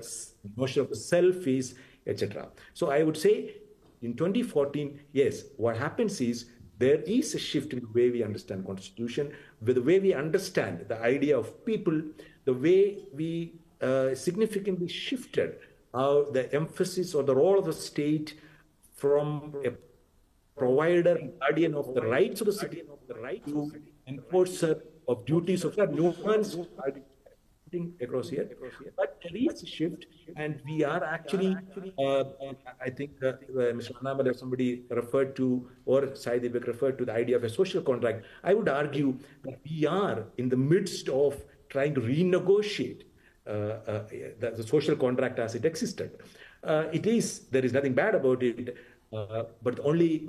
S4: notion of the self is, etc. So I would say in 2014, yes, what happens is there is a shift in the way we understand constitution, with the way we understand the idea of people, the way we significantly shifted the emphasis or the role of the state from a provider and guardian of the rights of the city to enforcer of duties of nuance across here. But there is a shift, and we are actually, I think Mr. Annamalai, somebody referred to, or Saidibek referred to the idea of a social contract. I would argue that we are in the midst of trying to renegotiate the social contract as it existed. There is nothing bad about it, but only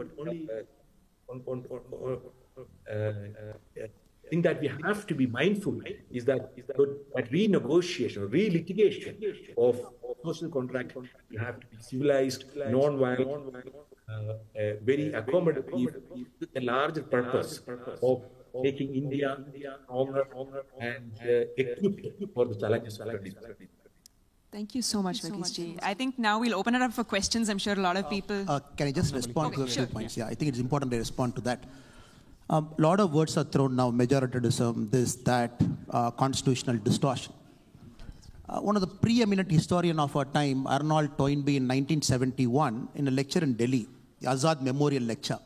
S4: thing that we have to be mindful is that renegotiation or relitigation of social contract, you have to be civilized, non-violent, very accommodative, with a larger purpose of making India stronger and equipped for the challenges of the
S1: Thank you so much, Verghese. I think now we'll open it up for questions. I'm sure a lot of people...
S3: Can I just respond to those 2 points? Yeah, I think it's important to respond to that. A lot of words are thrown now, majoritarianism, this, that, constitutional distortion. One of the preeminent historian of our time, Arnold Toynbee, in 1971, in a lecture in Delhi, the Azad Memorial Lecture,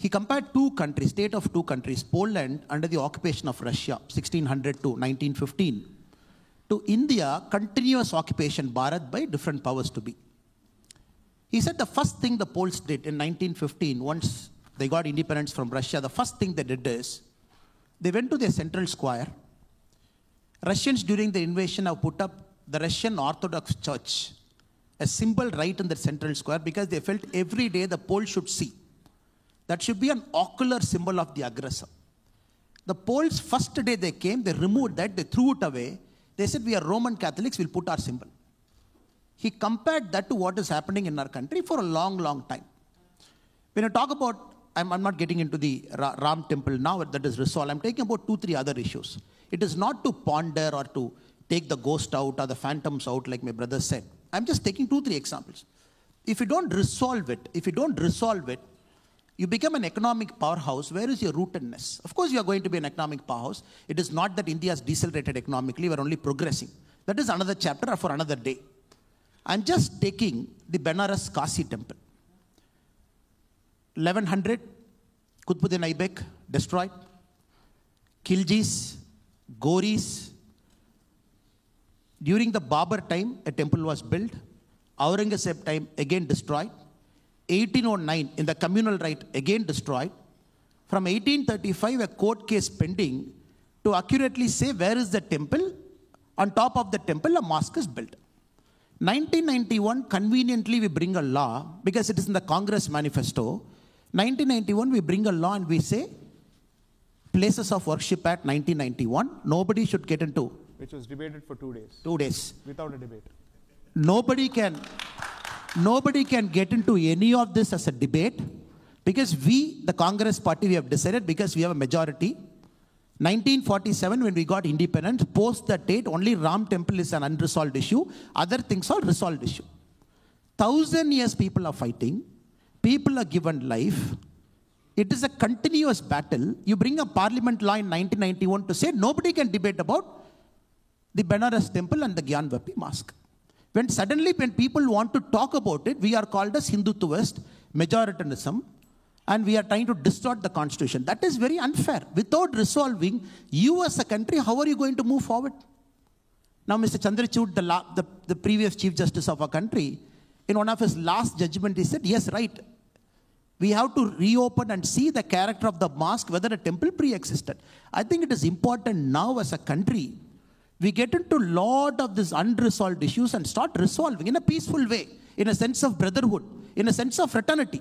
S3: he compared two countries, state of two countries, Poland under the occupation of Russia, 1600 to 1915, to India, continuous occupation, Bharat, by different powers to be. He said the first thing the Poles did in 1915, once they got independence from Russia, the first thing they did is, they went to their central square. Russians during the invasion have put up the Russian Orthodox Church, a symbol right in the central square, because they felt every day the Poles should see. That should be an ocular symbol of the aggressor. The Poles, first day they came, they removed that, they threw it away. They said, we are Roman Catholics, we'll put our symbol. He compared that to what is happening in our country for a long, long time. When you talk about, I'm not getting into the Ram temple now, that is resolved. I'm taking about 2-3 other issues. It is not to ponder or to take the ghost out or the phantoms out, like my brother said. I'm just taking 2-3 examples. If you don't resolve it, you become an economic powerhouse. Where is your rootedness? Of course, you are going to be an economic powerhouse. It is not that India has decelerated economically. We are only progressing. That is another chapter for another day. I'm just taking the Benares Kasi temple. 1100, Qutbuddin Aibak destroyed. Khiljis, Goris. During the Babur time, a temple was built. Aurangzeb time, again destroyed. 1809, in the communal right, again destroyed. From 1835, a court case pending to accurately say where is the temple. On top of the temple, a mosque is built. 1991, conveniently we bring a law, because it is in the Congress manifesto. 1991, we bring a law and we say, places of worship at 1991, nobody should get into.
S2: Which was debated for 2 days.
S3: 2 days.
S2: Without a debate.
S3: Nobody can get into any of this as a debate, because we, the Congress party, we have decided, because we have a majority. 1947, when we got independence, post that date, only Ram temple is an unresolved issue. Other things are resolved issue. 1,000 years people are fighting. People are given life. It is a continuous battle. You bring a parliament law in 1991 to say nobody can debate about the Benares temple and the Gyanvapi mosque. When suddenly, when people want to talk about it, we are called as Hindutvaist, majoritarianism, and we are trying to distort the constitution. That is very unfair. Without resolving, you as a country, how are you going to move forward? Now, Mr. Chandrachud, the previous Chief Justice of our country, in one of his last judgment, he said, yes, right. We have to reopen and see the character of the mosque, whether a temple pre-existed. I think it is important now as a country, we get into a lot of these unresolved issues and start resolving in a peaceful way, in a sense of brotherhood, in a sense of fraternity,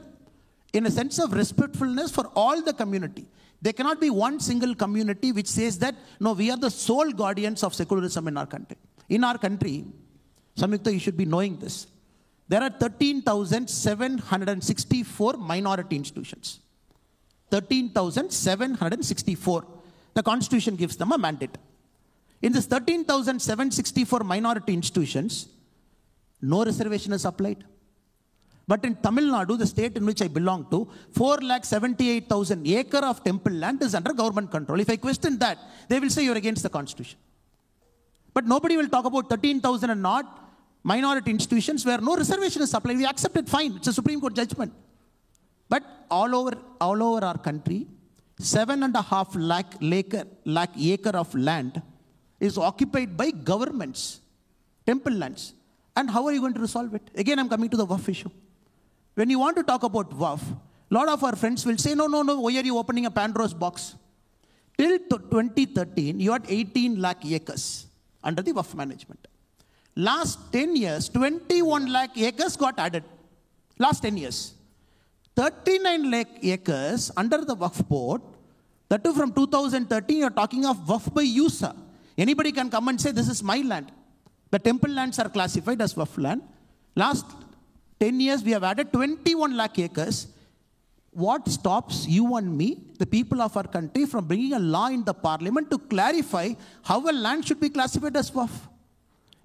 S3: in a sense of respectfulness for all the community. There cannot be one single community which says that, no, we are the sole guardians of secularism in our country. In our country, Samyukta, you should be knowing this. There are 13,764 minority institutions. 13,764. The Constitution gives them a mandate. In this 13,764 minority institutions, no reservation is applied. But in Tamil Nadu, the state in which I belong to, 478,000 acre of temple land is under government control. If I question that, they will say you're against the Constitution. But nobody will talk about 13,000 and not minority institutions where no reservation is applied. We accept it, fine. It's a Supreme Court judgment. But all over our country, 7.5 lakh acre of land is occupied by governments, temple lands. And how are you going to resolve it? Again, I'm coming to the Waqf issue. When you want to talk about Waqf, a lot of our friends will say, no, why are you opening a Pandora's box? Till 2013, you had 18 lakh acres under the Waqf management. Last 10 years, 21 lakh acres got added. Last 10 years. 39 lakh acres under the Waqf board. That too from 2013, you're talking of Waqf by user. Anybody can come and say, this is my land. The temple lands are classified as Waqf land. Last 10 years, we have added 21 lakh acres. What stops you and me, the people of our country, from bringing a law in the parliament to clarify how a land should be classified as Waqf?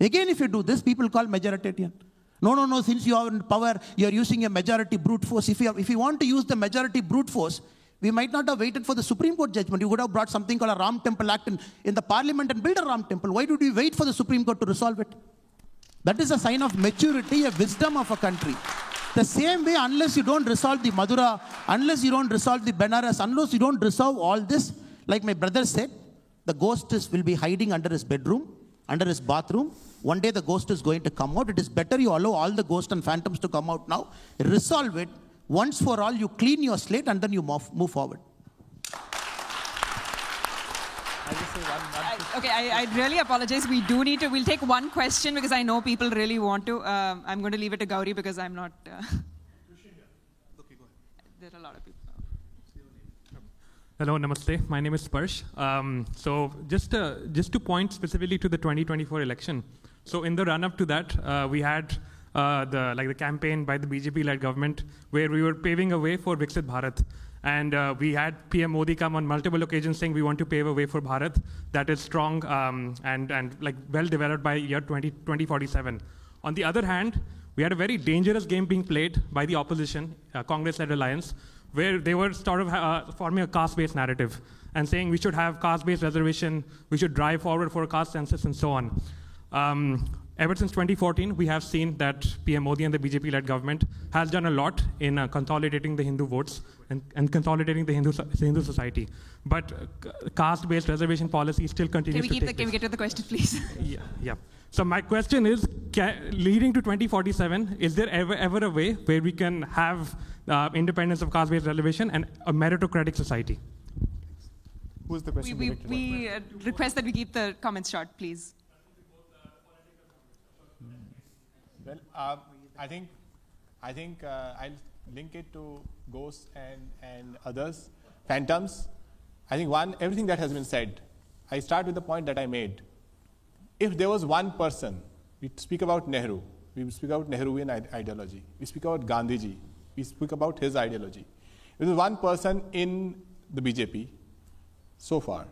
S3: Again, if you do this, people call majoritarian. No, since you are in power, you are using a majority brute force. If you want to use the majority brute force, we might not have waited for the Supreme Court judgment. You would have brought something called a Ram Temple Act in the parliament and built a Ram Temple. Why did we wait for the Supreme Court to resolve it? That is a sign of maturity, a wisdom of a country. The same way, unless you don't resolve the Madura, unless you don't resolve the Benares, unless you don't resolve all this, like my brother said, the ghost will be hiding under his bedroom, under his bathroom. One day the ghost is going to come out. It is better you allow all the ghosts and phantoms to come out now. Resolve it. Once for all, you clean your slate and then you move forward.
S1: Okay, I really apologize. We do need to, we'll take one question because I know people really want to. I'm going to leave it to Gauri because I'm not. Okay, go ahead. There are a lot of people.
S6: Hello, namaste. My name is Sparsh. So just to point specifically to the 2024 election. So in the run-up to that, we had the campaign by the BJP-led government where we were paving a way for Viksit Bharat. And we had PM Modi come on multiple occasions saying we want to pave a way for Bharat that is strong and like well developed by year 2047. On the other hand, we had a very dangerous game being played by the opposition, Congress-led alliance, where they were sort of forming a caste-based narrative and saying we should have caste-based reservation, we should drive forward for a caste census and so on. Ever since 2014, we have seen that PM Modi and the BJP-led government has done a lot in consolidating the Hindu votes and consolidating the Hindu society. But caste-based reservation policy still continues to take
S1: Can we get to the question, please?
S6: Yeah. So my question is, leading to 2047, is there ever a way where we can have independence of caste-based reservation and a meritocratic society?
S2: Who's the question?
S1: We request that we keep the comments short, please.
S5: Well, I think I'll link it to ghosts and others, phantoms. I think everything that has been said. I start with the point that I made. If there was one person, we speak about Nehru, we speak about Nehruvian ideology, we speak about Gandhiji, we speak about his ideology. If there was one person in the BJP so far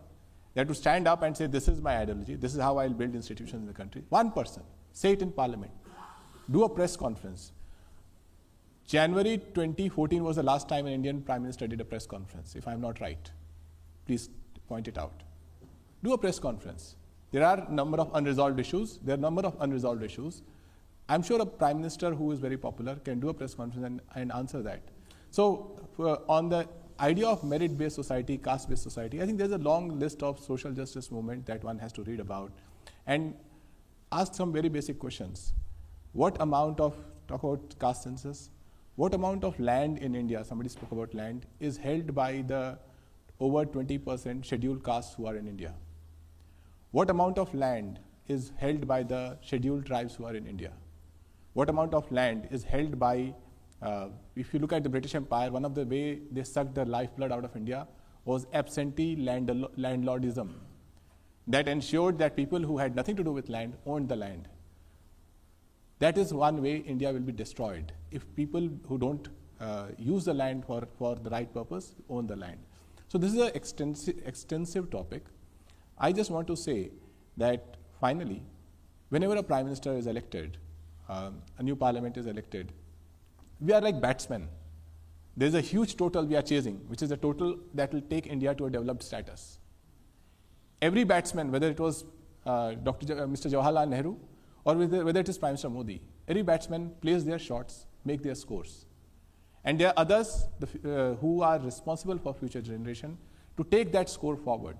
S5: that would stand up and say, this is my ideology, this is how I'll build institutions in the country. One person, say it in parliament. Do a press conference. January 2014 was the last time an Indian Prime Minister did a press conference, if I'm not right. Please point it out. Do a press conference. There are a number of unresolved issues. I'm sure a Prime Minister who is very popular can do a press conference and answer that. So on the idea of merit-based society, caste-based society, I think there's a long list of social justice movement that one has to read about and ask some very basic questions. What amount of, talk about caste census, what amount of land in India, somebody spoke about land, is held by the over 20% scheduled castes who are in India? What amount of land is held by the scheduled tribes who are in India? What amount of land is held by, if you look at the British Empire, one of the way they sucked the lifeblood out of India was absentee landlordism. That ensured that people who had nothing to do with land owned the land. That is one way India will be destroyed, if people who don't use the land for the right purpose own the land. So this is an extensive topic. I just want to say that finally, whenever a Prime Minister is elected, a new parliament is elected, we are like batsmen. There's a huge total we are chasing, which is a total that will take India to a developed status. Every batsman, whether it was Mr. Jawaharlal Nehru, or whether it is Prime Minister Modi, every batsman plays their shots, make their scores. And there are others who are responsible for future generation to take that score forward.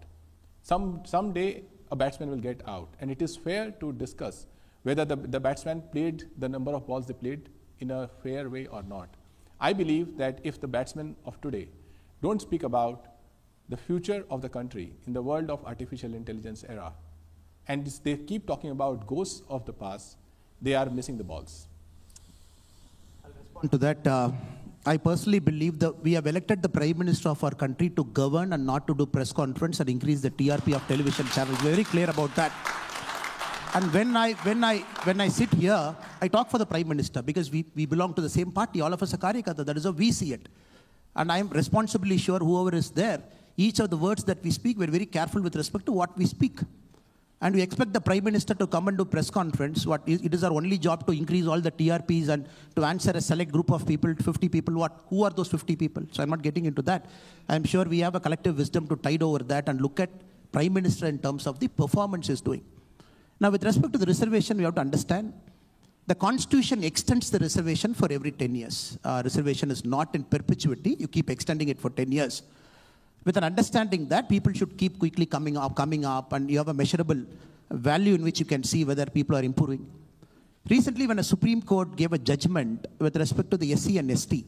S5: Someday a batsman will get out, and it is fair to discuss whether the batsman played the number of balls they played in a fair way or not. I believe that if the batsmen of today don't speak about the future of the country in the world of artificial intelligence era, and they keep talking about ghosts of the past, they are missing the balls.
S3: I'll respond to that. I personally believe that we have elected the Prime Minister of our country to govern and not to do press conference and increase the TRP of television channels. We're very clear about that. And when I sit here, I talk for the Prime Minister because we belong to the same party. All of us are Karyakata. That is how we see it. And I'm responsibly sure whoever is there, each of the words that we speak, we're very careful with respect to what we speak. And we expect the Prime Minister to come and do press conference. It is our only job to increase all the TRPs and to answer a select group of people, 50 people. Who are those 50 people? So I'm not getting into that. I'm sure we have a collective wisdom to tide over that and look at Prime Minister in terms of the performance he's doing. Now, with respect to the reservation, we have to understand The Constitution extends the reservation for every 10 years. Reservation is not in perpetuity. You keep extending it for 10 years. With an understanding that people should keep quickly coming up, and you have a measurable value in which you can see whether people are improving. Recently, when a Supreme Court gave a judgment with respect to the SC and ST,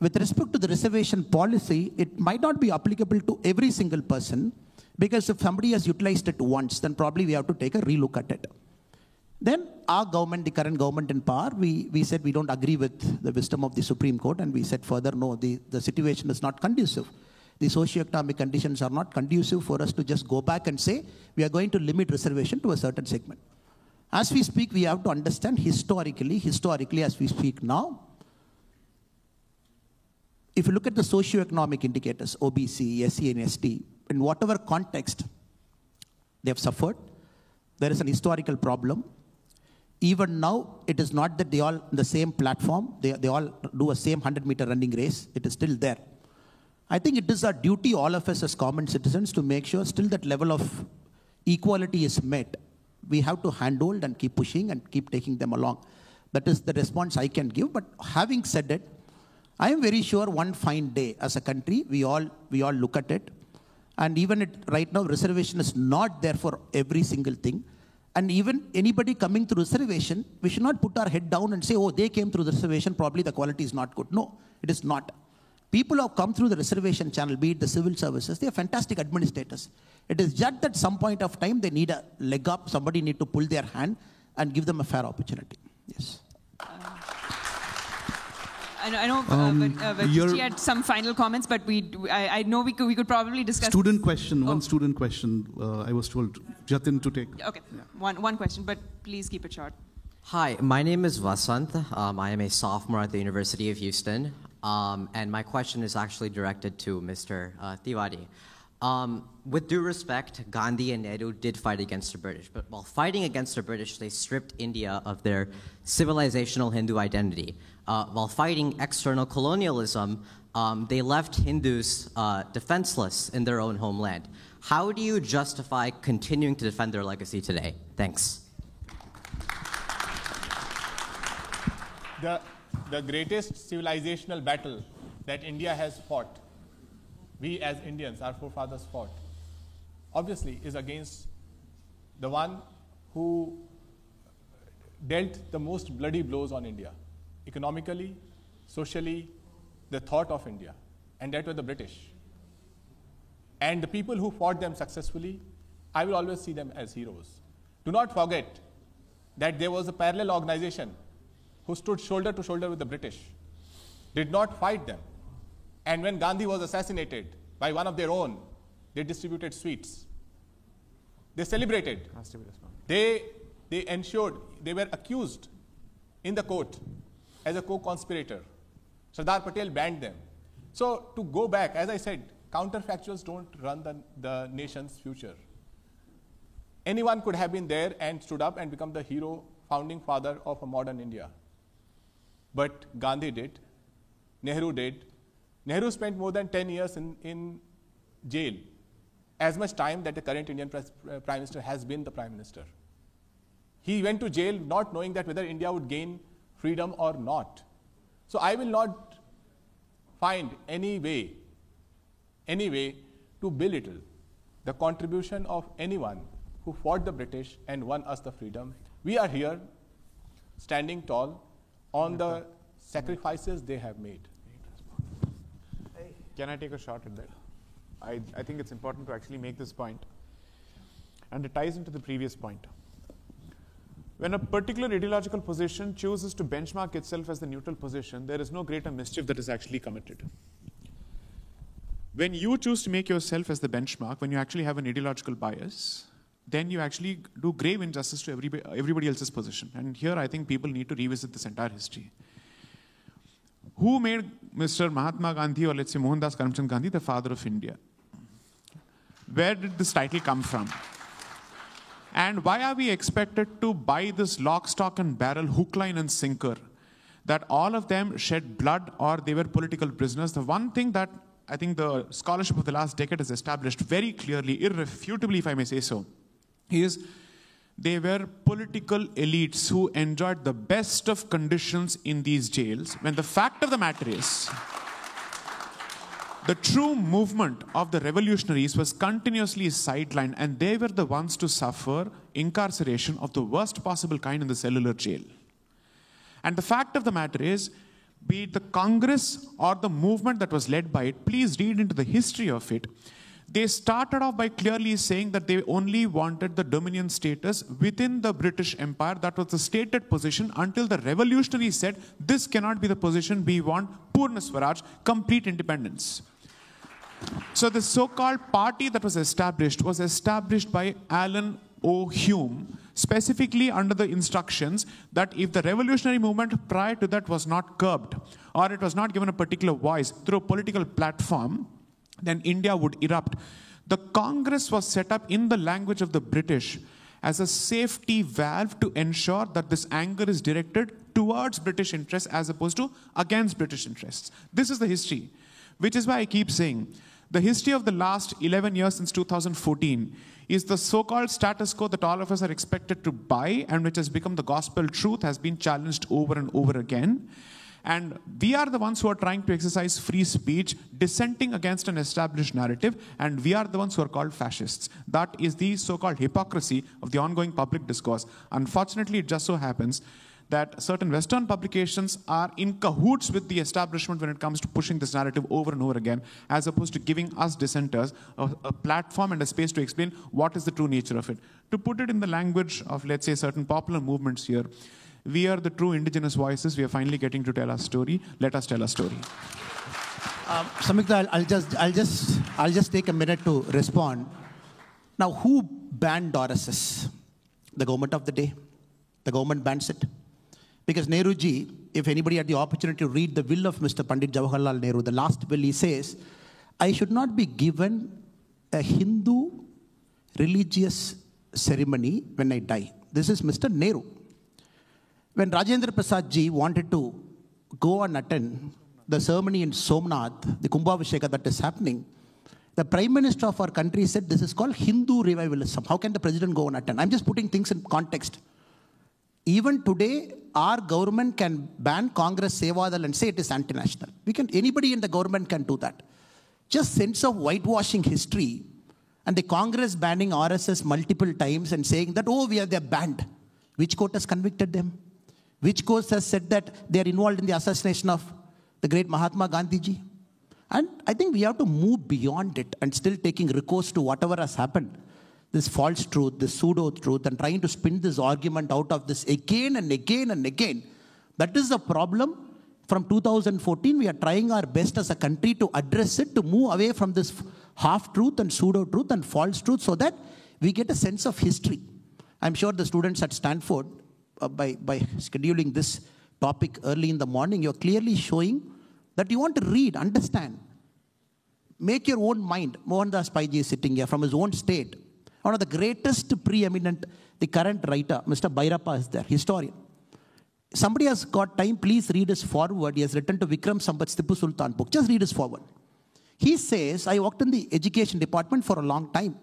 S3: with respect to the reservation policy, it might not be applicable to every single person, because if somebody has utilized it once, then probably we have to take a relook at it. Then our government, the current government in power, we said we don't agree with the wisdom of the Supreme Court, and we said further, no, the situation is not conducive. The socioeconomic conditions are not conducive for us to just go back and say we are going to limit reservation to a certain segment. As we speak, we have to understand historically as we speak now, if you look at the socioeconomic indicators, OBC, SC and ST, in whatever context they have suffered, there is an historical problem. Even now, it is not that they all on the same platform, they all do a same 100-meter running race. It is still there. I think it is our duty, all of us as common citizens, to make sure still that level of equality is met. We have to handhold and keep pushing and keep taking them along. That is the response I can give. But having said it, I am very sure one fine day as a country, we all look at it. And even right now, reservation is not there for every single thing. And even anybody coming through reservation, we should not put our head down and say, oh, they came through the reservation, probably the quality is not good. No, it is not. People who have come through the reservation channel, be it the civil services, they are fantastic administrators. It is just at some point of time they need a leg up, somebody need to pull their hand and give them a fair opportunity. Yes.
S1: I know Vajichi had some final comments, but I know we could probably discuss.
S7: Student question, one student question. I was told Jatin to take.
S1: Okay, yeah. one question, but please keep it short.
S8: Hi, my name is Vasant. I am a sophomore at the University of Houston, and my question is actually directed to Mr. Tiwari. With due respect, Gandhi and Nehru did fight against the British, but while fighting against the British, they stripped India of their civilizational Hindu identity. While fighting external colonialism, they left Hindus defenseless in their own homeland. How do you justify continuing to defend their legacy today? Thanks.
S5: The greatest civilizational battle that India has fought, we as Indians, our forefathers fought, obviously is against the one who dealt the most bloody blows on India, economically, socially, the thought of India, and that were the British. And the people who fought them successfully, I will always see them as heroes. Do not forget that there was a parallel organization who stood shoulder to shoulder with the British, did not fight them. And when Gandhi was assassinated by one of their own, they distributed sweets. They celebrated. They ensured, they were accused in the court as a co-conspirator. Sardar Patel banned them. So to go back, as I said, counterfactuals don't run the nation's future. Anyone could have been there and stood up and become the hero, founding father of a modern India. But Gandhi did, Nehru did. Nehru spent more than 10 years in jail, as much time that the current Indian Prime Minister has been the Prime Minister. He went to jail not knowing that whether India would gain freedom or not. So I will not find any way to belittle the contribution of anyone who fought the British and won us the freedom. We are here standing tall on the sacrifices they have made.
S2: Can I take a shot at that? I think it's important to actually make this point. And it ties into the previous point. When a particular ideological position chooses to benchmark itself as the neutral position, there is no greater mischief that is actually committed. When you choose to make yourself as the benchmark, when you actually have an ideological bias, then you actually do grave injustice to everybody else's position. And here I think people need to revisit this entire history. Who made Mr. Mahatma Gandhi, or let's say Mohandas Karamchand Gandhi, the father of India? Where did this title come from? And why are we expected to buy this lock, stock and barrel, hook, line and sinker, that all of them shed blood or they were political prisoners? The one thing that I think the scholarship of the last decade has established very clearly, irrefutably if I may say so, is They were political elites who enjoyed the best of conditions in these jails, when the fact of the matter is, the true movement of the revolutionaries was continuously sidelined, and they were the ones to suffer incarceration of the worst possible kind in the cellular jail. And the fact of the matter is, be it the Congress or the movement that was led by it, please read into the history of it. They started off by clearly saying that they only wanted the dominion status within the British Empire. That was the stated position until the revolutionaries said, this cannot be the position, we want Purna Swaraj, complete independence. So the so-called party that was established by Alan O. Hume, specifically under the instructions that if the revolutionary movement prior to that was not curbed, or it was not given a particular voice through a political platform, then India would erupt. The Congress was set up in the language of the British as a safety valve to ensure that this anger is directed towards British interests as opposed to against British interests. This is the history, which is why I keep saying the history of the last 11 years since 2014 is the so-called status quo that all of us are expected to buy and which has become the gospel truth, has been challenged over and over again. And we are the ones who are trying to exercise free speech, dissenting against an established narrative, and we are the ones who are called fascists. That is the so-called hypocrisy of the ongoing public discourse. Unfortunately, it just so happens that certain Western publications are in cahoots with the establishment when it comes to pushing this narrative over and over again, as opposed to giving us dissenters a platform and a space to explain what is the true nature of it. To put it in the language of, let's say, certain popular movements here, we are the true indigenous voices. We are finally getting to tell our story. Let us tell our story.
S3: Samyukta, I'll just take a minute to respond. Now, who banned RSS? The government of the day. The government bans it. Because Nehruji, if anybody had the opportunity to read the will of Mr. Pandit Jawaharlal Nehru, the last will, he says, I should not be given a Hindu religious ceremony when I die. This is Mr. Nehru. When Rajendra Prasad ji wanted to go and attend the ceremony in Somnath, the Kumbhabhisheka that is happening, the Prime Minister of our country said, this is called Hindu revivalism. How can the President go and attend? I'm just putting things in context. Even today, our government can ban Congress Sevadal and say it is anti-national. Anybody in the government can do that. Just sense of whitewashing history and the Congress banning RSS multiple times and saying that, oh, they're banned. Which court has convicted them? Which court has said that they are involved in the assassination of the great Mahatma Gandhi ji? And I think we have to move beyond it and still taking recourse to whatever has happened. This false truth, this pseudo-truth, and trying to spin this argument out of this again and again and again. That is the problem. From 2014, we are trying our best as a country to address it, to move away from this half-truth and pseudo-truth and false truth so that we get a sense of history. I'm sure the students at Stanford, by scheduling this topic early in the morning, you're clearly showing that you want to read, understand, make your own mind. Mohandas Paiji is sitting here from his own state. One of the greatest preeminent, the current writer, Mr. Bhairappa is there, historian. Somebody has got time, please read his foreword. He has written to Vikram Sampath's Tipu Sultan book. Just read his foreword. He says, I worked in the education department for a long time.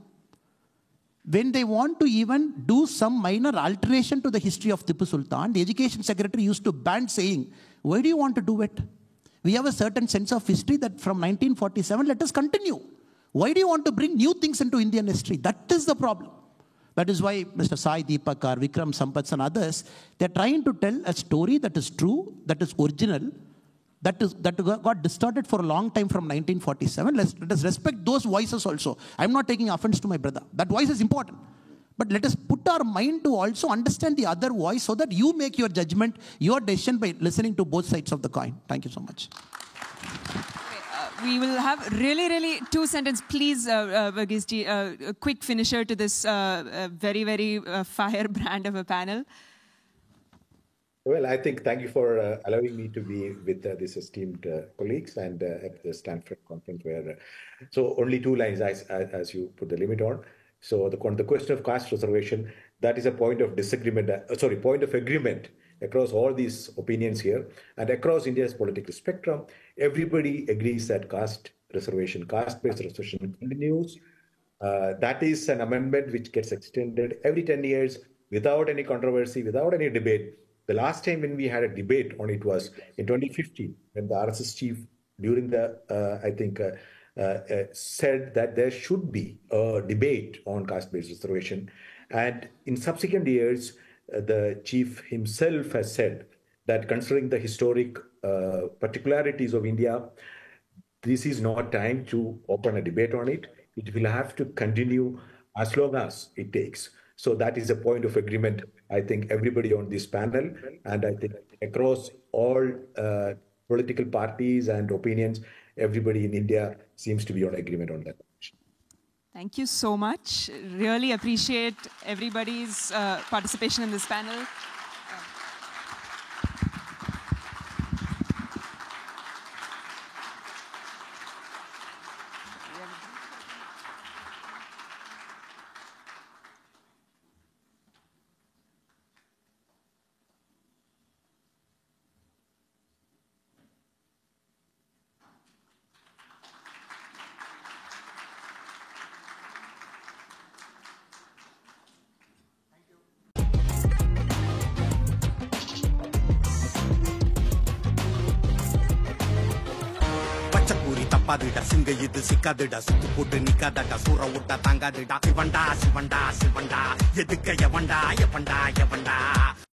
S3: When they want to even do some minor alteration to the history of Tipu Sultan, the education secretary used to ban saying, why do you want to do it? We have a certain sense of history that from 1947, let us continue. Why do you want to bring new things into Indian history? That is the problem. That is why Mr. Sai Deepakar, Vikram Sampath and others, they're trying to tell a story that is true, that is original, that got distorted for a long time from 1947. Let us respect those voices also. I'm not taking offense to my brother. That voice is important. But let us put our mind to also understand the other voice so that you make your judgment, your decision by listening to both sides of the coin. Thank you so much.
S1: We will have really two sentences. Please, Varghese ji, a quick finisher to this very firebrand of a panel.
S4: Well, I think thank you for allowing me to be with these esteemed colleagues and at the Stanford conference where, so only 2 lines as you put the limit on. So the question of caste reservation, that is a point of disagreement, point of agreement across all these opinions here and across India's political spectrum. Everybody agrees that caste-based reservation continues. That is an amendment which gets extended every 10 years without any controversy, without any debate. The last time when we had a debate on it was in 2015, when the RSS chief, during the, said that there should be a debate on caste-based reservation. And in subsequent years, the chief himself has said that considering the historic particularities of India, this is not time to open a debate on it. It will have to continue as long as it takes. So that is a point of agreement, I think, everybody on this panel, and I think across all political parties and opinions, everybody in India seems to be on agreement on that.
S1: Thank you so much. Really appreciate everybody's participation in this panel.
S9: தப்பாதுடா சிங்க இது சிக்காதுடா சுத்து போட்டு நிக்காதடா சூற விட்டா தாங்காதுடா சிவண்டா சிவண்டா சிவண்டா எதுக்க எவண்டா எவண்டா எவண்டா